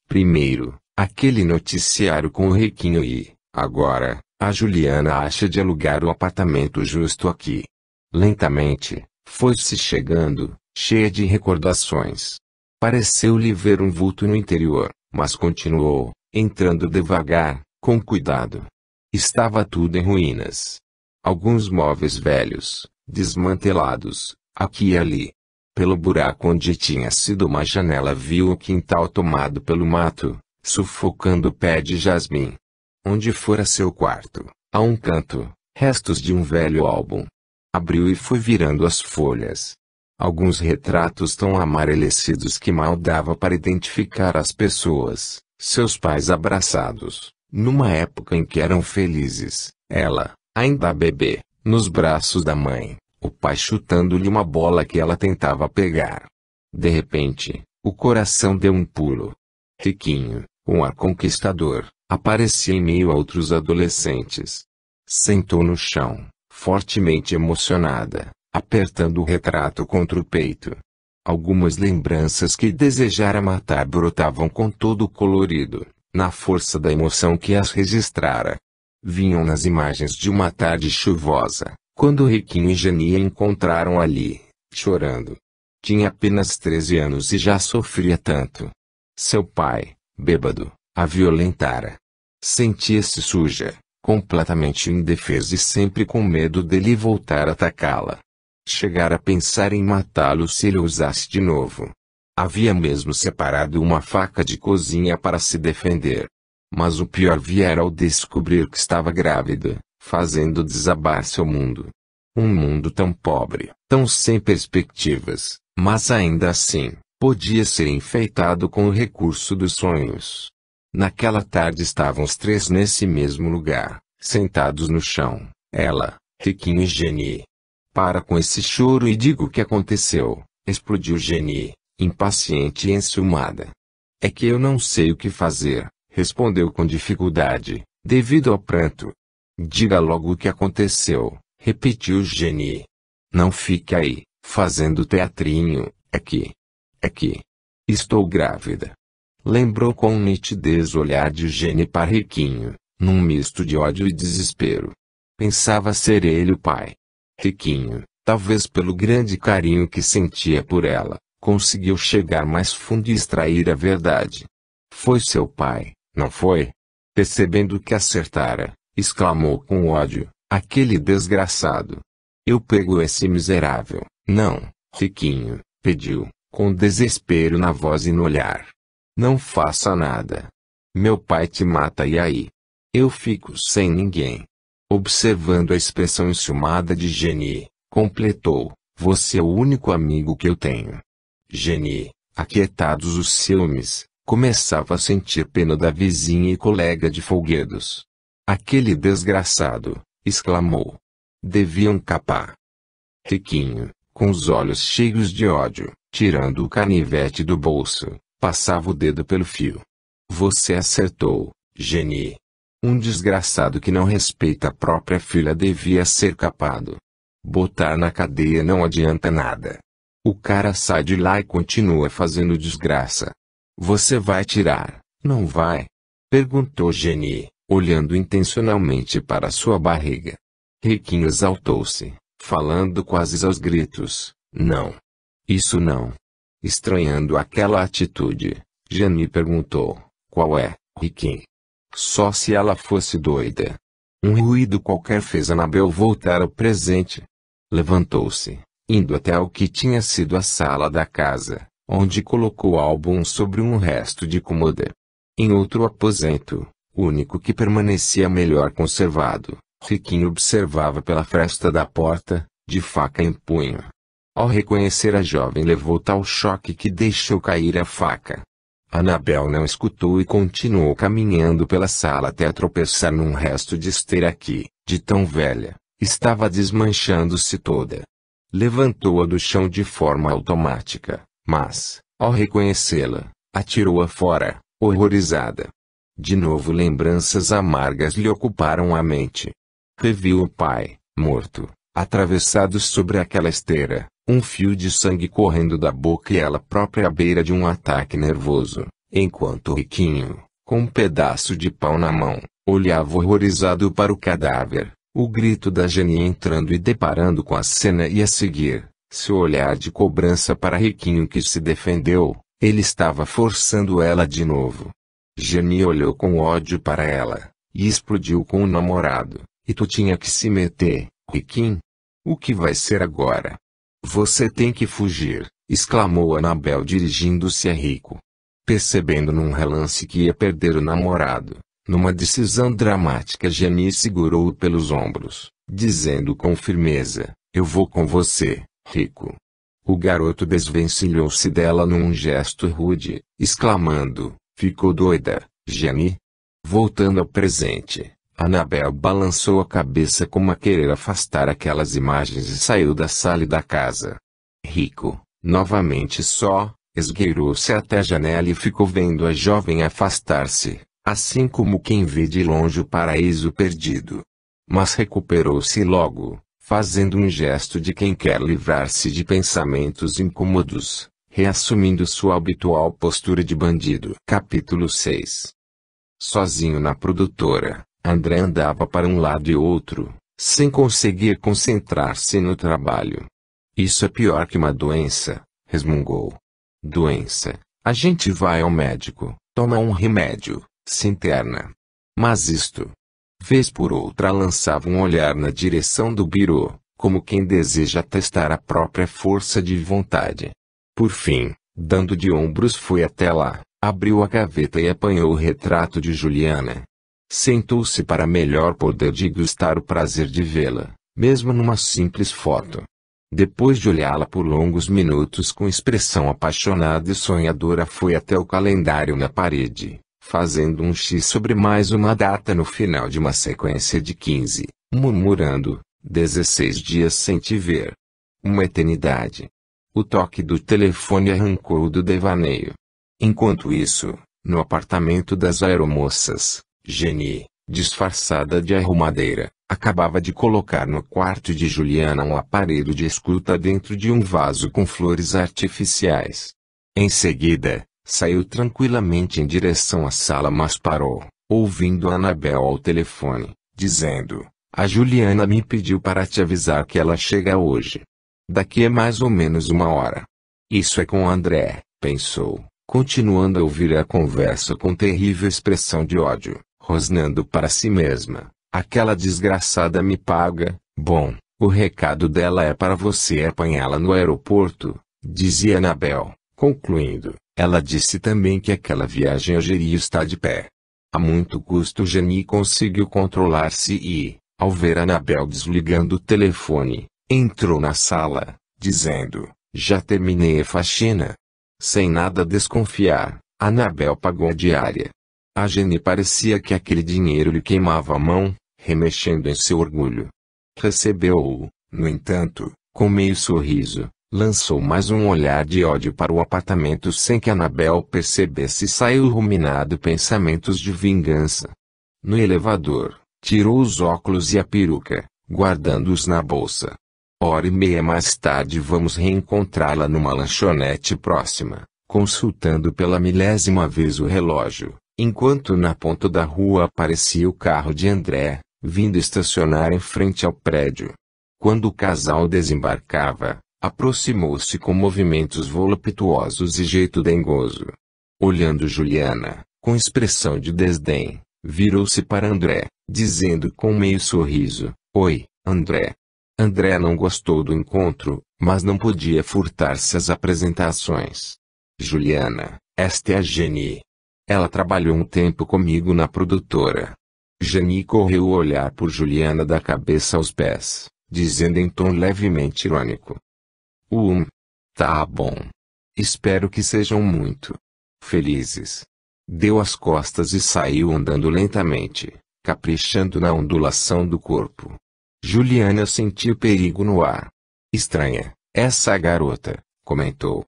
Primeiro, aquele noticiário com o riquinho e, agora, a Juliana acha de alugar o apartamento justo aqui. Lentamente, foi-se chegando, cheia de recordações. Pareceu-lhe ver um vulto no interior, mas continuou, entrando devagar, com cuidado. Estava tudo em ruínas. Alguns móveis velhos, desmantelados, aqui e ali. Pelo buraco onde tinha sido uma janela viu o quintal tomado pelo mato, sufocando o pé de jasmim. Onde fora seu quarto, a um canto, restos de um velho álbum. Abriu e foi virando as folhas. Alguns retratos tão amarelecidos que mal dava para identificar as pessoas, seus pais abraçados, numa época em que eram felizes, ela, ainda bebê, nos braços da mãe, o pai chutando-lhe uma bola que ela tentava pegar. De repente, o coração deu um pulo. Riquinho, um ar conquistador, aparecia em meio a outros adolescentes. Sentou no chão, fortemente emocionada, apertando o retrato contra o peito. Algumas lembranças que desejara matar brotavam com todo o colorido, na força da emoção que as registrara. Vinham nas imagens de uma tarde chuvosa, quando Riquinho e Genia encontraram ali, chorando. Tinha apenas 13 anos e já sofria tanto. Seu pai, bêbado, a violentara. Sentia-se suja, completamente indefesa e sempre com medo dele voltar a atacá-la. Chegara a pensar em matá-lo se ele usasse de novo. Havia mesmo separado uma faca de cozinha para se defender. Mas o pior viera ao descobrir que estava grávida, fazendo desabar seu mundo. Um mundo tão pobre, tão sem perspectivas, mas ainda assim, Podia ser enfeitado com o recurso dos sonhos. Naquela tarde estavam os três nesse mesmo lugar, sentados no chão, ela, Riquinho e Geni. Para com esse choro e diga o que aconteceu, explodiu Geni, impaciente e enciumada. É que eu não sei o que fazer, respondeu com dificuldade, devido ao pranto. Diga logo o que aconteceu, repetiu Geni. Não fique aí, fazendo teatrinho, é que estou grávida. Lembrou com nitidez o olhar de Geni para Riquinho, num misto de ódio e desespero. Pensava ser ele o pai. Riquinho, talvez pelo grande carinho que sentia por ela, conseguiu chegar mais fundo e extrair a verdade. Foi seu pai, não foi? Percebendo que acertara, exclamou com ódio, aquele desgraçado. Eu pego esse miserável. Não, Riquinho, pediu, com desespero na voz e no olhar. Não faça nada. Meu pai te mata e aí? Eu fico sem ninguém. Observando a expressão enciumada de Geni, completou, você é o único amigo que eu tenho. Geni, aquietados os ciúmes, começava a sentir pena da vizinha e colega de folguedos. Aquele desgraçado, exclamou. Deviam capar. Riquinho, com os olhos cheios de ódio, tirando o canivete do bolso, passava o dedo pelo fio. Você acertou, Geni. Um desgraçado que não respeita a própria filha devia ser capado. Botar na cadeia não adianta nada. O cara sai de lá e continua fazendo desgraça. Você vai tirar, não vai? Perguntou Geni, olhando intencionalmente para sua barriga. Riquinho exaltou-se, falando quase aos gritos, não. Isso não. Estranhando aquela atitude, Geni perguntou, qual é, Riquinho? Só se ela fosse doida. Um ruído qualquer fez Anabel voltar ao presente. Levantou-se, indo até o que tinha sido a sala da casa, onde colocou o álbum sobre um resto de cômoda. Em outro aposento, o único que permanecia melhor conservado, Riquinho observava pela fresta da porta, de faca em punho. Ao reconhecer a jovem levou tal choque que deixou cair a faca. Anabel não escutou e continuou caminhando pela sala até tropeçar num resto de esteira que, de tão velha, estava desmanchando-se toda. Levantou-a do chão de forma automática, mas, ao reconhecê-la, atirou-a fora, horrorizada. De novo lembranças amargas lhe ocuparam a mente. Reviu o pai, morto, atravessado sobre aquela esteira, um fio de sangue correndo da boca e ela própria à beira de um ataque nervoso, enquanto Riquinho, com um pedaço de pau na mão, olhava horrorizado para o cadáver, o grito da Geni entrando e deparando com a cena e a seguir, seu olhar de cobrança para Riquinho que se defendeu, ele estava forçando ela de novo. Geni olhou com ódio para ela, e explodiu com o namorado, e tu tinha que se meter, Riquinho? O que vai ser agora? Você tem que fugir, exclamou Anabel dirigindo-se a Rico. Percebendo num relance que ia perder o namorado, numa decisão dramática Geni segurou-o pelos ombros, dizendo com firmeza, eu vou com você, Rico. O garoto desvencilhou-se dela num gesto rude, exclamando, ficou doida, Geni? Voltando ao presente, Anabel balançou a cabeça como a querer afastar aquelas imagens e saiu da sala e da casa. Rico, novamente só, esgueirou-se até a janela e ficou vendo a jovem afastar-se, assim como quem vê de longe o paraíso perdido. Mas recuperou-se logo, fazendo um gesto de quem quer livrar-se de pensamentos incômodos, reassumindo sua habitual postura de bandido. Capítulo 6. Sozinho na produtora, André andava para um lado e outro, sem conseguir concentrar-se no trabalho. Isso é pior que uma doença, resmungou. Doença. A gente vai ao médico, toma um remédio, se interna. Mas isto. Vez por outra lançava um olhar na direção do birô, como quem deseja testar a própria força de vontade. Por fim, dando de ombros foi até lá, abriu a gaveta e apanhou o retrato de Juliana. Sentou-se para melhor poder degustar o prazer de vê-la, mesmo numa simples foto. Depois de olhá-la por longos minutos com expressão apaixonada e sonhadora, foi até o calendário na parede, fazendo um X sobre mais uma data no final de uma sequência de 15, murmurando: 16 dias sem te ver. Uma eternidade. O toque do telefone arrancou-o do devaneio. Enquanto isso, no apartamento das aeromoças, Jenny, disfarçada de arrumadeira, acabava de colocar no quarto de Juliana um aparelho de escuta dentro de um vaso com flores artificiais. Em seguida, saiu tranquilamente em direção à sala, mas parou, ouvindo Annabel ao telefone, dizendo: a Juliana me pediu para te avisar que ela chega hoje. Daqui a mais ou menos uma hora. Isso é com André, pensou, continuando a ouvir a conversa com terrível expressão de ódio, rosnando para si mesma: aquela desgraçada me paga. Bom, o recado dela é para você apanhá-la no aeroporto, dizia Annabel, concluindo. Ela disse também que aquela viagem a Jeri está de pé. A muito custo Jenny conseguiu controlar-se e, ao ver Annabel desligando o telefone, entrou na sala, dizendo: já terminei a faxina. Sem nada desconfiar, Annabel pagou a diária. A Jenny parecia que aquele dinheiro lhe queimava a mão, remexendo em seu orgulho. Recebeu-o, no entanto, com meio sorriso, lançou mais um olhar de ódio para o apartamento sem que Annabel percebesse e saiu ruminando pensamentos de vingança. No elevador, tirou os óculos e a peruca, guardando-os na bolsa. Hora e meia mais tarde vamos reencontrá-la numa lanchonete próxima, consultando pela milésima vez o relógio, enquanto na ponta da rua aparecia o carro de André, vindo estacionar em frente ao prédio. Quando o casal desembarcava, aproximou-se com movimentos voluptuosos e jeito dengoso. Olhando Juliana, com expressão de desdém, virou-se para André, dizendo com meio sorriso: oi, André. André não gostou do encontro, mas não podia furtar-se às apresentações. Juliana, esta é a Jenny. Ela trabalhou um tempo comigo na produtora. Jenny correu o olhar por Juliana da cabeça aos pés, dizendo em tom levemente irônico: tá bom. Espero que sejam muito felizes. Deu as costas e saiu andando lentamente, caprichando na ondulação do corpo. Juliana sentiu perigo no ar. Estranha, essa garota, comentou.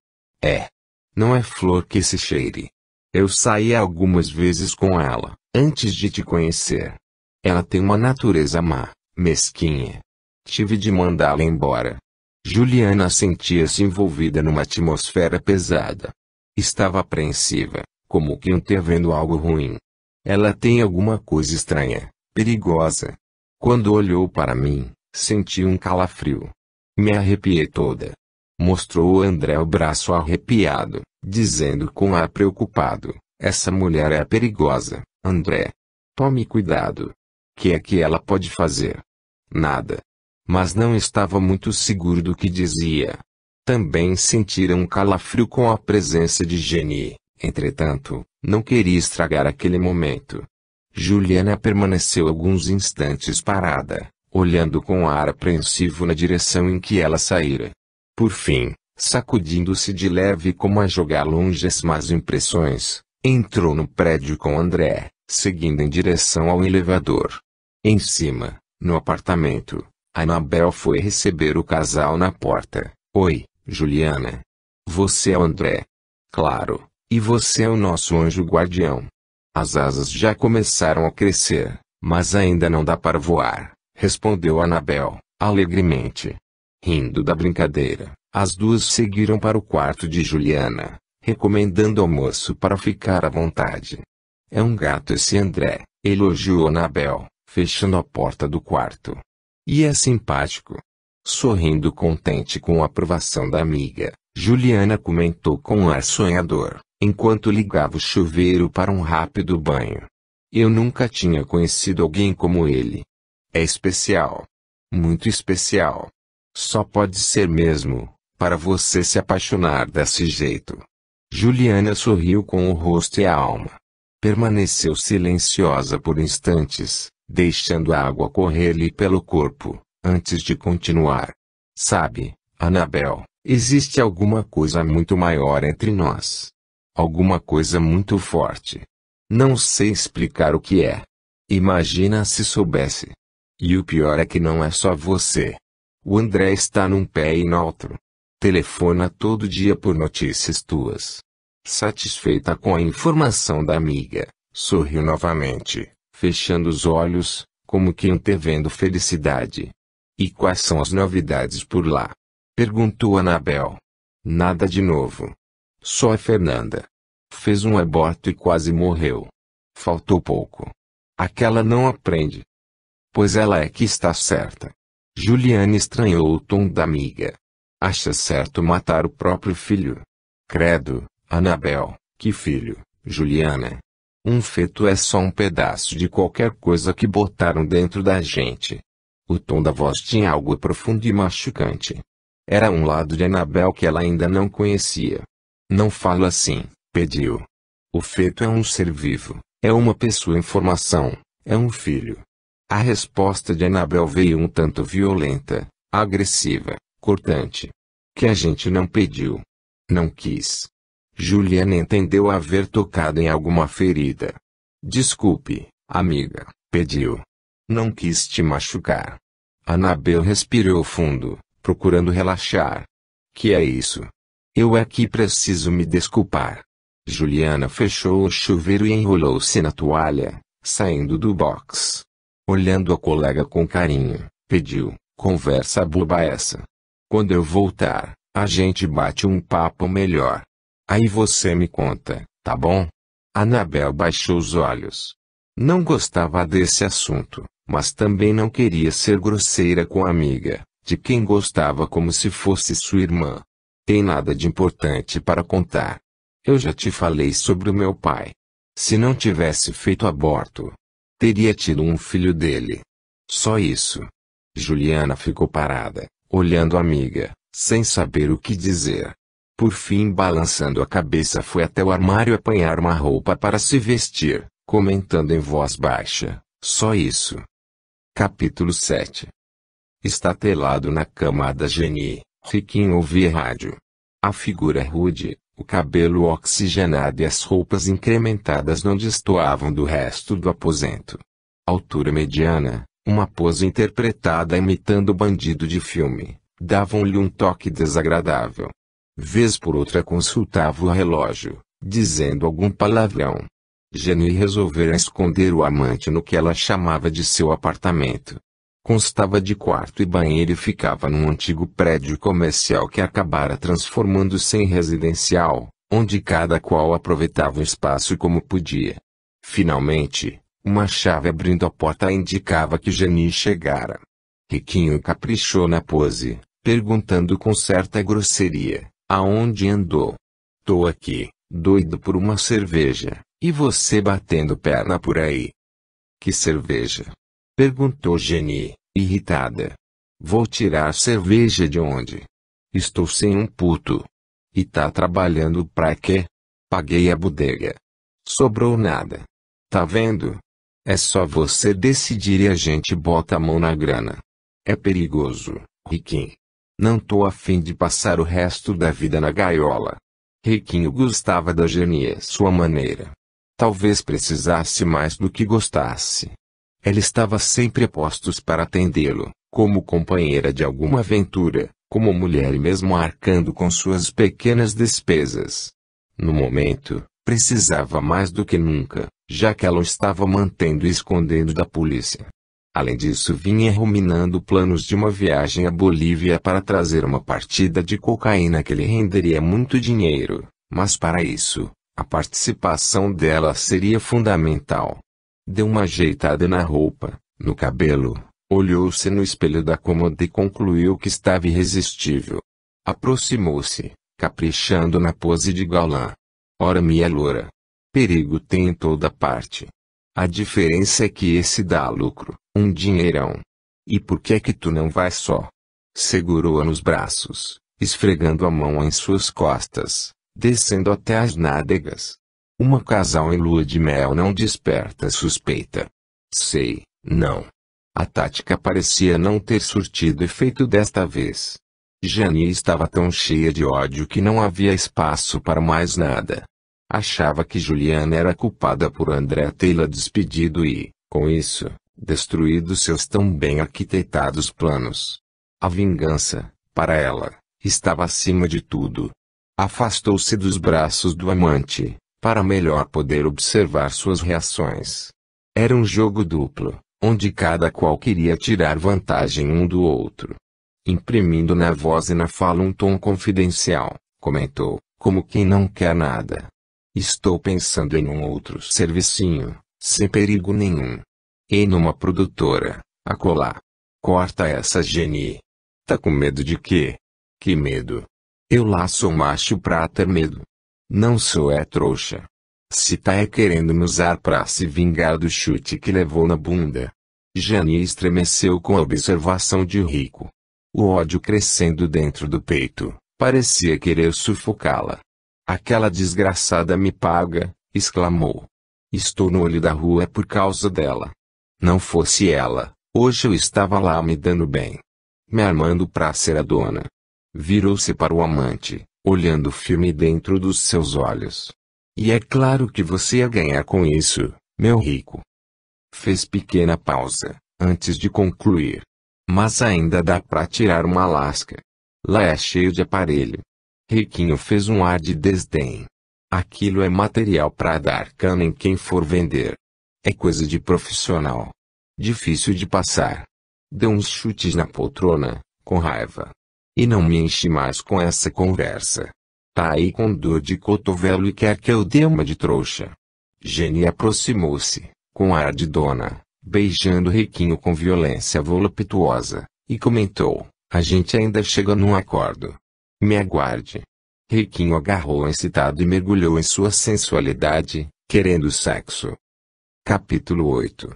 Não é flor que se cheire. Eu saí algumas vezes com ela, antes de te conhecer. Ela tem uma natureza má, mesquinha. Tive de mandá-la embora. Juliana sentia-se envolvida numa atmosfera pesada. Estava apreensiva, como que antevendo algo ruim. Ela tem alguma coisa estranha, perigosa. Quando olhou para mim, senti um calafrio. Me arrepiei toda. Mostrou André o braço arrepiado, dizendo com ar preocupado: essa mulher é perigosa, André. Tome cuidado. Que é que ela pode fazer? Nada. Mas não estava muito seguro do que dizia. Também sentira um calafrio com a presença de Jenny, entretanto, não queria estragar aquele momento. Juliana permaneceu alguns instantes parada, olhando com ar apreensivo na direção em que ela saíra. Por fim, sacudindo-se de leve como a jogar longe as más impressões, entrou no prédio com André, seguindo em direção ao elevador. Em cima, no apartamento, Annabel foi receber o casal na porta. Oi, Juliana. Você é o André. Claro, e você é o nosso anjo guardião. As asas já começaram a crescer, mas ainda não dá para voar, respondeu Annabel, alegremente. Rindo da brincadeira, as duas seguiram para o quarto de Juliana, recomendando ao moço para ficar à vontade. É um gato esse André, elogiou Annabel, fechando a porta do quarto. E é simpático. Sorrindo contente com a aprovação da amiga, Juliana comentou com um ar sonhador, enquanto ligava o chuveiro para um rápido banho. Eu nunca tinha conhecido alguém como ele. É especial. Muito especial. Só pode ser mesmo, para você se apaixonar desse jeito. Juliana sorriu com o rosto e a alma. Permaneceu silenciosa por instantes, deixando a água correr-lhe pelo corpo, antes de continuar. Sabe, Annabel, existe alguma coisa muito maior entre nós. Alguma coisa muito forte. Não sei explicar o que é. Imagina se soubesse. E o pior é que não é só você. O André está num pé e no outro. Telefona todo dia por notícias tuas. Satisfeita com a informação da amiga, sorriu novamente, fechando os olhos, como quem antevendo felicidade. E quais são as novidades por lá? Perguntou Annabel. Nada de novo. Só a Fernanda. Fez um aborto e quase morreu. Faltou pouco. Aquela não aprende. Pois ela é que está certa. Juliana estranhou o tom da amiga. Acha certo matar o próprio filho? Credo, Annabel, que filho, Juliana? Um feto é só um pedaço de qualquer coisa que botaram dentro da gente. O tom da voz tinha algo profundo e machucante. Era um lado de Annabel que ela ainda não conhecia. Não falo assim, pediu. O feto é um ser vivo, é uma pessoa em formação, é um filho. A resposta de Annabel veio um tanto violenta, agressiva, cortante. Que a gente não pediu. Não quis. Juliana entendeu haver tocado em alguma ferida. Desculpe, amiga, pediu. Não quis te machucar. Annabel respirou fundo, procurando relaxar. Que é isso? Eu é que preciso me desculpar. Juliana fechou o chuveiro e enrolou-se na toalha, saindo do box. Olhando a colega com carinho, pediu, conversa boba essa. Quando eu voltar, a gente bate um papo melhor. Aí você me conta, tá bom? Annabel baixou os olhos. Não gostava desse assunto, mas também não queria ser grosseira com a amiga, de quem gostava como se fosse sua irmã. Tem nada de importante para contar. Eu já te falei sobre o meu pai. Se não tivesse feito aborto, teria tido um filho dele. Só isso. Juliana ficou parada, olhando a amiga, sem saber o que dizer. Por fim, balançando a cabeça, foi até o armário apanhar uma roupa para se vestir, comentando em voz baixa, só isso. Capítulo 7. Estatelado na cama da Jenny, Riquinho ouvia rádio. A figura rude, o cabelo oxigenado e as roupas incrementadas não destoavam do resto do aposento. Altura mediana, uma pose interpretada imitando bandido de filme, davam-lhe um toque desagradável. Vez por outra consultava o relógio, dizendo algum palavrão. Jenny resolvera esconder o amante no que ela chamava de seu apartamento. Constava de quarto e banheiro e ficava num antigo prédio comercial que acabara transformando-se em residencial, onde cada qual aproveitava o espaço como podia. Finalmente, uma chave abrindo a porta indicava que Jenny chegara. Riquinho caprichou na pose, perguntando com certa grosseria, aonde andou? Tô aqui, doido por uma cerveja, e você batendo perna por aí. Que cerveja? Perguntou Jenny, irritada. Vou tirar cerveja de onde? Estou sem um puto. E tá trabalhando pra quê? Paguei a bodega. Sobrou nada. Tá vendo? É só você decidir e a gente bota a mão na grana. É perigoso, Riquinho. Não tô a fim de passar o resto da vida na gaiola. Riquinho gostava da Jenny à sua maneira. Talvez precisasse mais do que gostasse. Ela estava sempre a postos para atendê-lo, como companheira de alguma aventura, como mulher e mesmo arcando com suas pequenas despesas. No momento, precisava mais do que nunca, já que ela o estava mantendo e escondendo da polícia. Além disso, vinha ruminando planos de uma viagem à Bolívia para trazer uma partida de cocaína que lhe renderia muito dinheiro, mas para isso, a participação dela seria fundamental. Deu uma ajeitada na roupa, no cabelo, olhou-se no espelho da cômoda e concluiu que estava irresistível. Aproximou-se, caprichando na pose de galã. Ora minha loura. Perigo tem em toda parte. A diferença é que esse dá lucro, um dinheirão. E por que é que tu não vai só? Segurou-a nos braços, esfregando a mão em suas costas, descendo até as nádegas. Uma casal em lua de mel não desperta suspeita. Sei, não. A tática parecia não ter surtido efeito desta vez. Jane estava tão cheia de ódio que não havia espaço para mais nada. Achava que Juliana era culpada por André tê-la despedido e, com isso, destruído seus tão bem arquitetados planos. A vingança, para ela, estava acima de tudo. Afastou-se dos braços do amante, para melhor poder observar suas reações. Era um jogo duplo, onde cada qual queria tirar vantagem um do outro. Imprimindo na voz e na fala um tom confidencial, comentou, como quem não quer nada. Estou pensando em um outro servicinho, sem perigo nenhum. E numa produtora, acolá. Corta essa Jenny. Tá com medo de quê? Que medo? Eu lá sou macho pra ter medo. Não sou trouxa. Se tá querendo me usar pra se vingar do chute que levou na bunda. Jenny estremeceu com a observação de Rico. O ódio crescendo dentro do peito, parecia querer sufocá-la. Aquela desgraçada me paga, exclamou. Estou no olho da rua por causa dela. Não fosse ela, hoje eu estava lá me dando bem. Me armando pra ser a dona. Virou-se para o amante, olhando firme dentro dos seus olhos. E é claro que você ia ganhar com isso, meu rico. Fez pequena pausa, antes de concluir. Mas ainda dá pra tirar uma lasca. Lá é cheio de aparelho. Riquinho fez um ar de desdém. Aquilo é material pra dar cana em quem for vender. É coisa de profissional. Difícil de passar. Deu uns chutes na poltrona, com raiva. E não me enche mais com essa conversa. Tá aí com dor de cotovelo e quer que eu dê uma de trouxa. Jenny aproximou-se, com ar de dona, beijando Riquinho com violência voluptuosa, e comentou, a gente ainda chega num acordo. Me aguarde. Riquinho agarrou excitado e mergulhou em sua sensualidade, querendo sexo. Capítulo 8.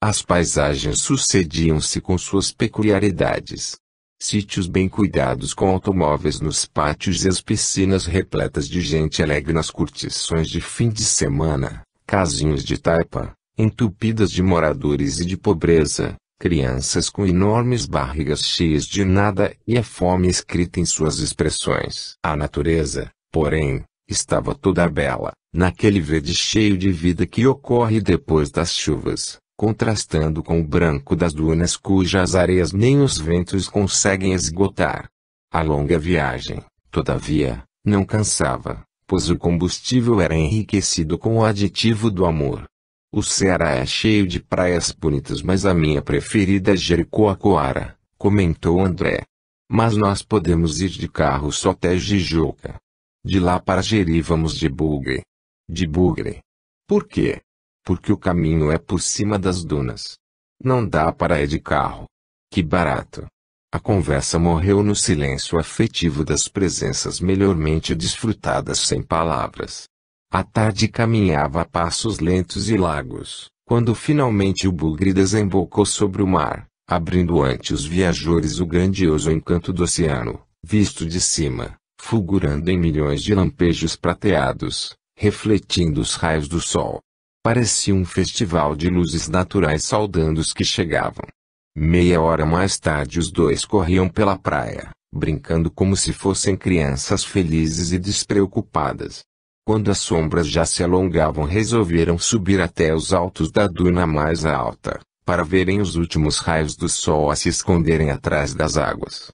As paisagens sucediam-se com suas peculiaridades. Sítios bem cuidados com automóveis nos pátios e as piscinas repletas de gente alegre nas curtições de fim de semana, casinhos de taipa, entupidas de moradores e de pobreza, crianças com enormes barrigas cheias de nada e a fome escrita em suas expressões. A natureza, porém, estava toda bela, naquele verde cheio de vida que ocorre depois das chuvas, contrastando com o branco das dunas cujas areias nem os ventos conseguem esgotar. A longa viagem, todavia, não cansava, pois o combustível era enriquecido com o aditivo do amor. O Ceará é cheio de praias bonitas, mas a minha preferida é Jericoacoara, comentou André. Mas nós podemos ir de carro só até Jijoca. De lá para Jeri vamos de bugre. De bugre. Por quê? Porque o caminho é por cima das dunas. Não dá para ir de carro. Que barato. A conversa morreu no silêncio afetivo das presenças melhormente desfrutadas sem palavras. A tarde caminhava a passos lentos e largos, quando finalmente o bugre desembocou sobre o mar, abrindo ante os viajores o grandioso encanto do oceano, visto de cima, fulgurando em milhões de lampejos prateados, refletindo os raios do sol. Parecia um festival de luzes naturais saudando os que chegavam. Meia hora mais tarde os dois corriam pela praia, brincando como se fossem crianças felizes e despreocupadas. Quando as sombras já se alongavam, resolveram subir até os altos da duna mais alta, para verem os últimos raios do sol a se esconderem atrás das águas.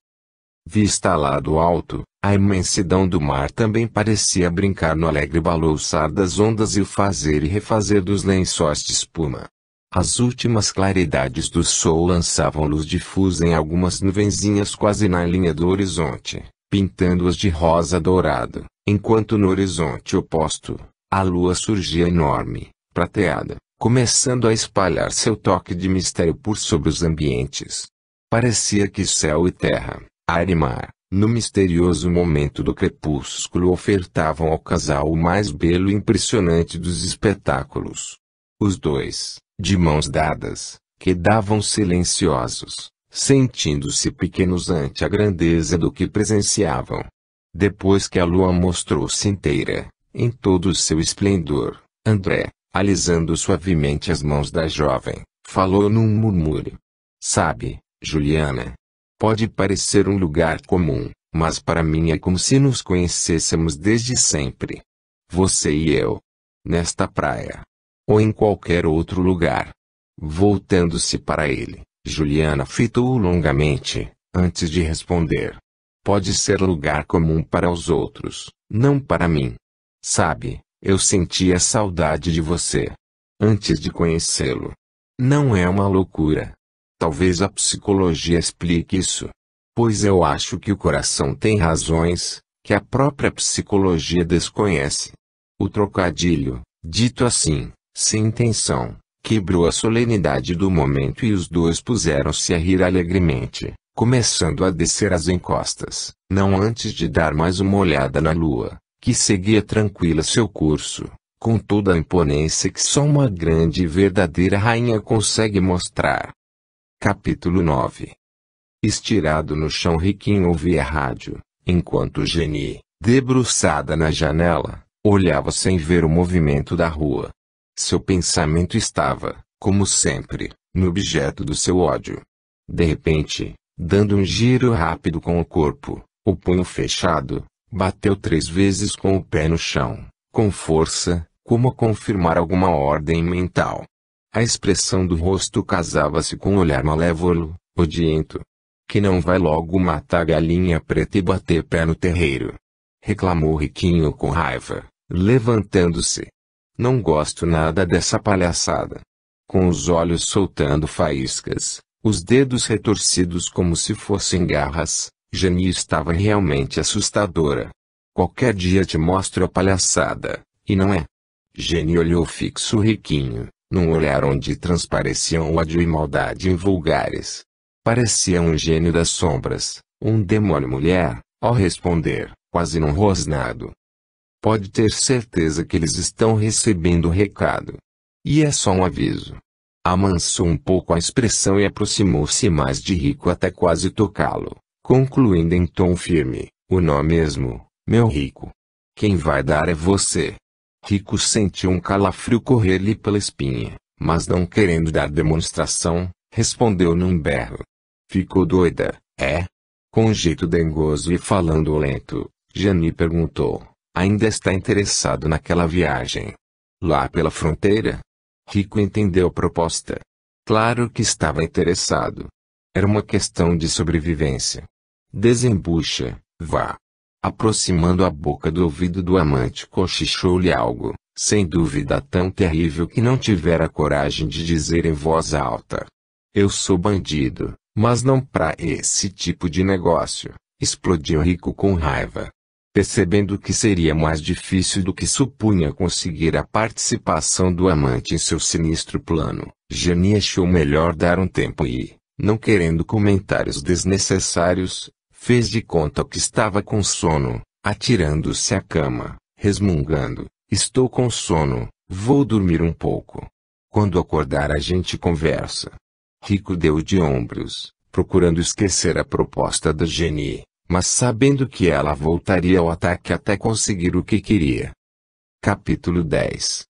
Vista lá do alto, a imensidão do mar também parecia brincar no alegre balouçar das ondas e o fazer e refazer dos lençóis de espuma. As últimas claridades do sol lançavam luz difusa em algumas nuvenzinhas quase na linha do horizonte, pintando-as de rosa dourado, enquanto no horizonte oposto, a lua surgia enorme, prateada, começando a espalhar seu toque de mistério por sobre os ambientes. Parecia que céu e terra, ar e mar, no misterioso momento do crepúsculo ofertavam ao casal o mais belo e impressionante dos espetáculos. Os dois, de mãos dadas, quedavam silenciosos, sentindo-se pequenos ante a grandeza do que presenciavam. Depois que a lua mostrou-se inteira, em todo o seu esplendor, André, alisando suavemente as mãos da jovem, falou num murmúrio. Sabe, Juliana? Pode parecer um lugar comum, mas para mim é como se nos conhecêssemos desde sempre. Você e eu. Nesta praia. Ou em qualquer outro lugar. Voltando-se para ele, Juliana fitou-o longamente, antes de responder. Pode ser lugar comum para os outros, não para mim. Sabe, eu sentia saudade de você. Antes de conhecê-lo. Não é uma loucura. Talvez a psicologia explique isso. Pois eu acho que o coração tem razões, que a própria psicologia desconhece. O trocadilho, dito assim, sem intenção, quebrou a solenidade do momento e os dois puseram-se a rir alegremente, começando a descer as encostas, não antes de dar mais uma olhada na lua, que seguia tranquila seu curso, com toda a imponência que só uma grande e verdadeira rainha consegue mostrar. Capítulo 9. Estirado no chão, Riquinho ouvia a rádio, enquanto Jenny, debruçada na janela, olhava sem ver o movimento da rua. Seu pensamento estava, como sempre, no objeto do seu ódio. De repente, dando um giro rápido com o corpo, o punho fechado, bateu 3 vezes com o pé no chão, com força, como a confirmar alguma ordem mental. A expressão do rosto casava-se com um olhar malévolo, odiento. Que não vai logo matar a galinha preta e bater pé no terreiro? Reclamou Riquinho com raiva, levantando-se. Não gosto nada dessa palhaçada. Com os olhos soltando faíscas, os dedos retorcidos como se fossem garras, Jenny estava realmente assustadora. Qualquer dia te mostro a palhaçada, e não é? Jenny olhou fixo Riquinho, num olhar onde transpareciam ódio e maldade invulgares. Parecia um gênio das sombras, um demônio mulher, ao responder, quase num rosnado. Pode ter certeza que eles estão recebendo o recado. E é só um aviso. Amansou um pouco a expressão e aproximou-se mais de Rico até quase tocá-lo, concluindo em tom firme, o nó mesmo, meu Rico. Quem vai dar é você. Rico sentiu um calafrio correr-lhe pela espinha, mas não querendo dar demonstração, respondeu num berro. Ficou doida, é? Com um jeito dengoso e falando lento, Jenny perguntou, ainda está interessado naquela viagem? Lá pela fronteira? Rico entendeu a proposta. Claro que estava interessado. Era uma questão de sobrevivência. Desembucha, vá. Aproximando a boca do ouvido do amante, cochichou-lhe algo, sem dúvida tão terrível que não tivera coragem de dizer em voz alta. Eu sou bandido, mas não para esse tipo de negócio, explodiu Rico com raiva. Percebendo que seria mais difícil do que supunha conseguir a participação do amante em seu sinistro plano, Jenny achou melhor dar um tempo e, não querendo comentários desnecessários, fez de conta que estava com sono, atirando-se à cama, resmungando, estou com sono, vou dormir um pouco. Quando acordar a gente conversa. Rico deu de ombros, procurando esquecer a proposta da Jenny, mas sabendo que ela voltaria ao ataque até conseguir o que queria. Capítulo 10.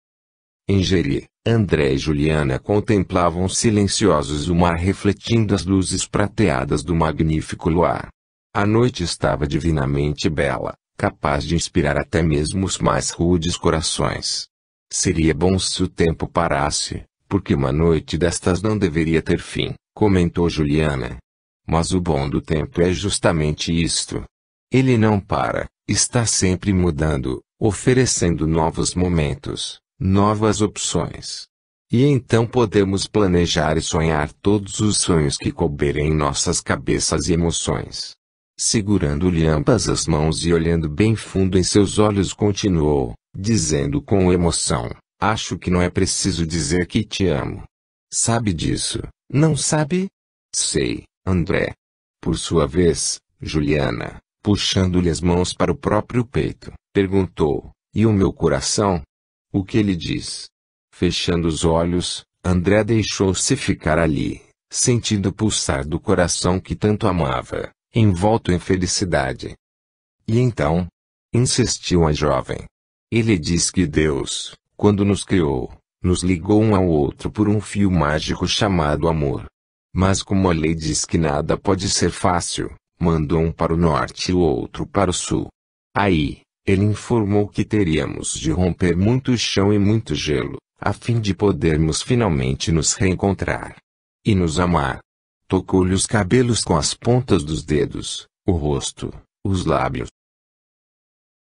Em Jeri, André e Juliana contemplavam silenciosos o mar refletindo as luzes prateadas do magnífico luar. A noite estava divinamente bela, capaz de inspirar até mesmo os mais rudes corações. Seria bom se o tempo parasse, porque uma noite destas não deveria ter fim, comentou Juliana. Mas o bom do tempo é justamente isto. Ele não para, está sempre mudando, oferecendo novos momentos, novas opções. E então podemos planejar e sonhar todos os sonhos que couberem em nossas cabeças e emoções. Segurando-lhe ambas as mãos e olhando bem fundo em seus olhos continuou, dizendo com emoção, acho que não é preciso dizer que te amo. Sabe disso, não sabe? Sei, André. Por sua vez, Juliana, puxando-lhe as mãos para o próprio peito, perguntou, e o meu coração? O que ele diz? Fechando os olhos, André deixou-se ficar ali, sentindo o pulsar do coração que tanto amava, envolto em felicidade. E então? Insistiu a jovem. Ele diz que Deus, quando nos criou, nos ligou um ao outro por um fio mágico chamado amor. Mas como a lei diz que nada pode ser fácil, mandou um para o norte e o outro para o sul. Aí, ele informou que teríamos de romper muito chão e muito gelo, a fim de podermos finalmente nos reencontrar e nos amar. Tocou-lhe os cabelos com as pontas dos dedos, o rosto, os lábios.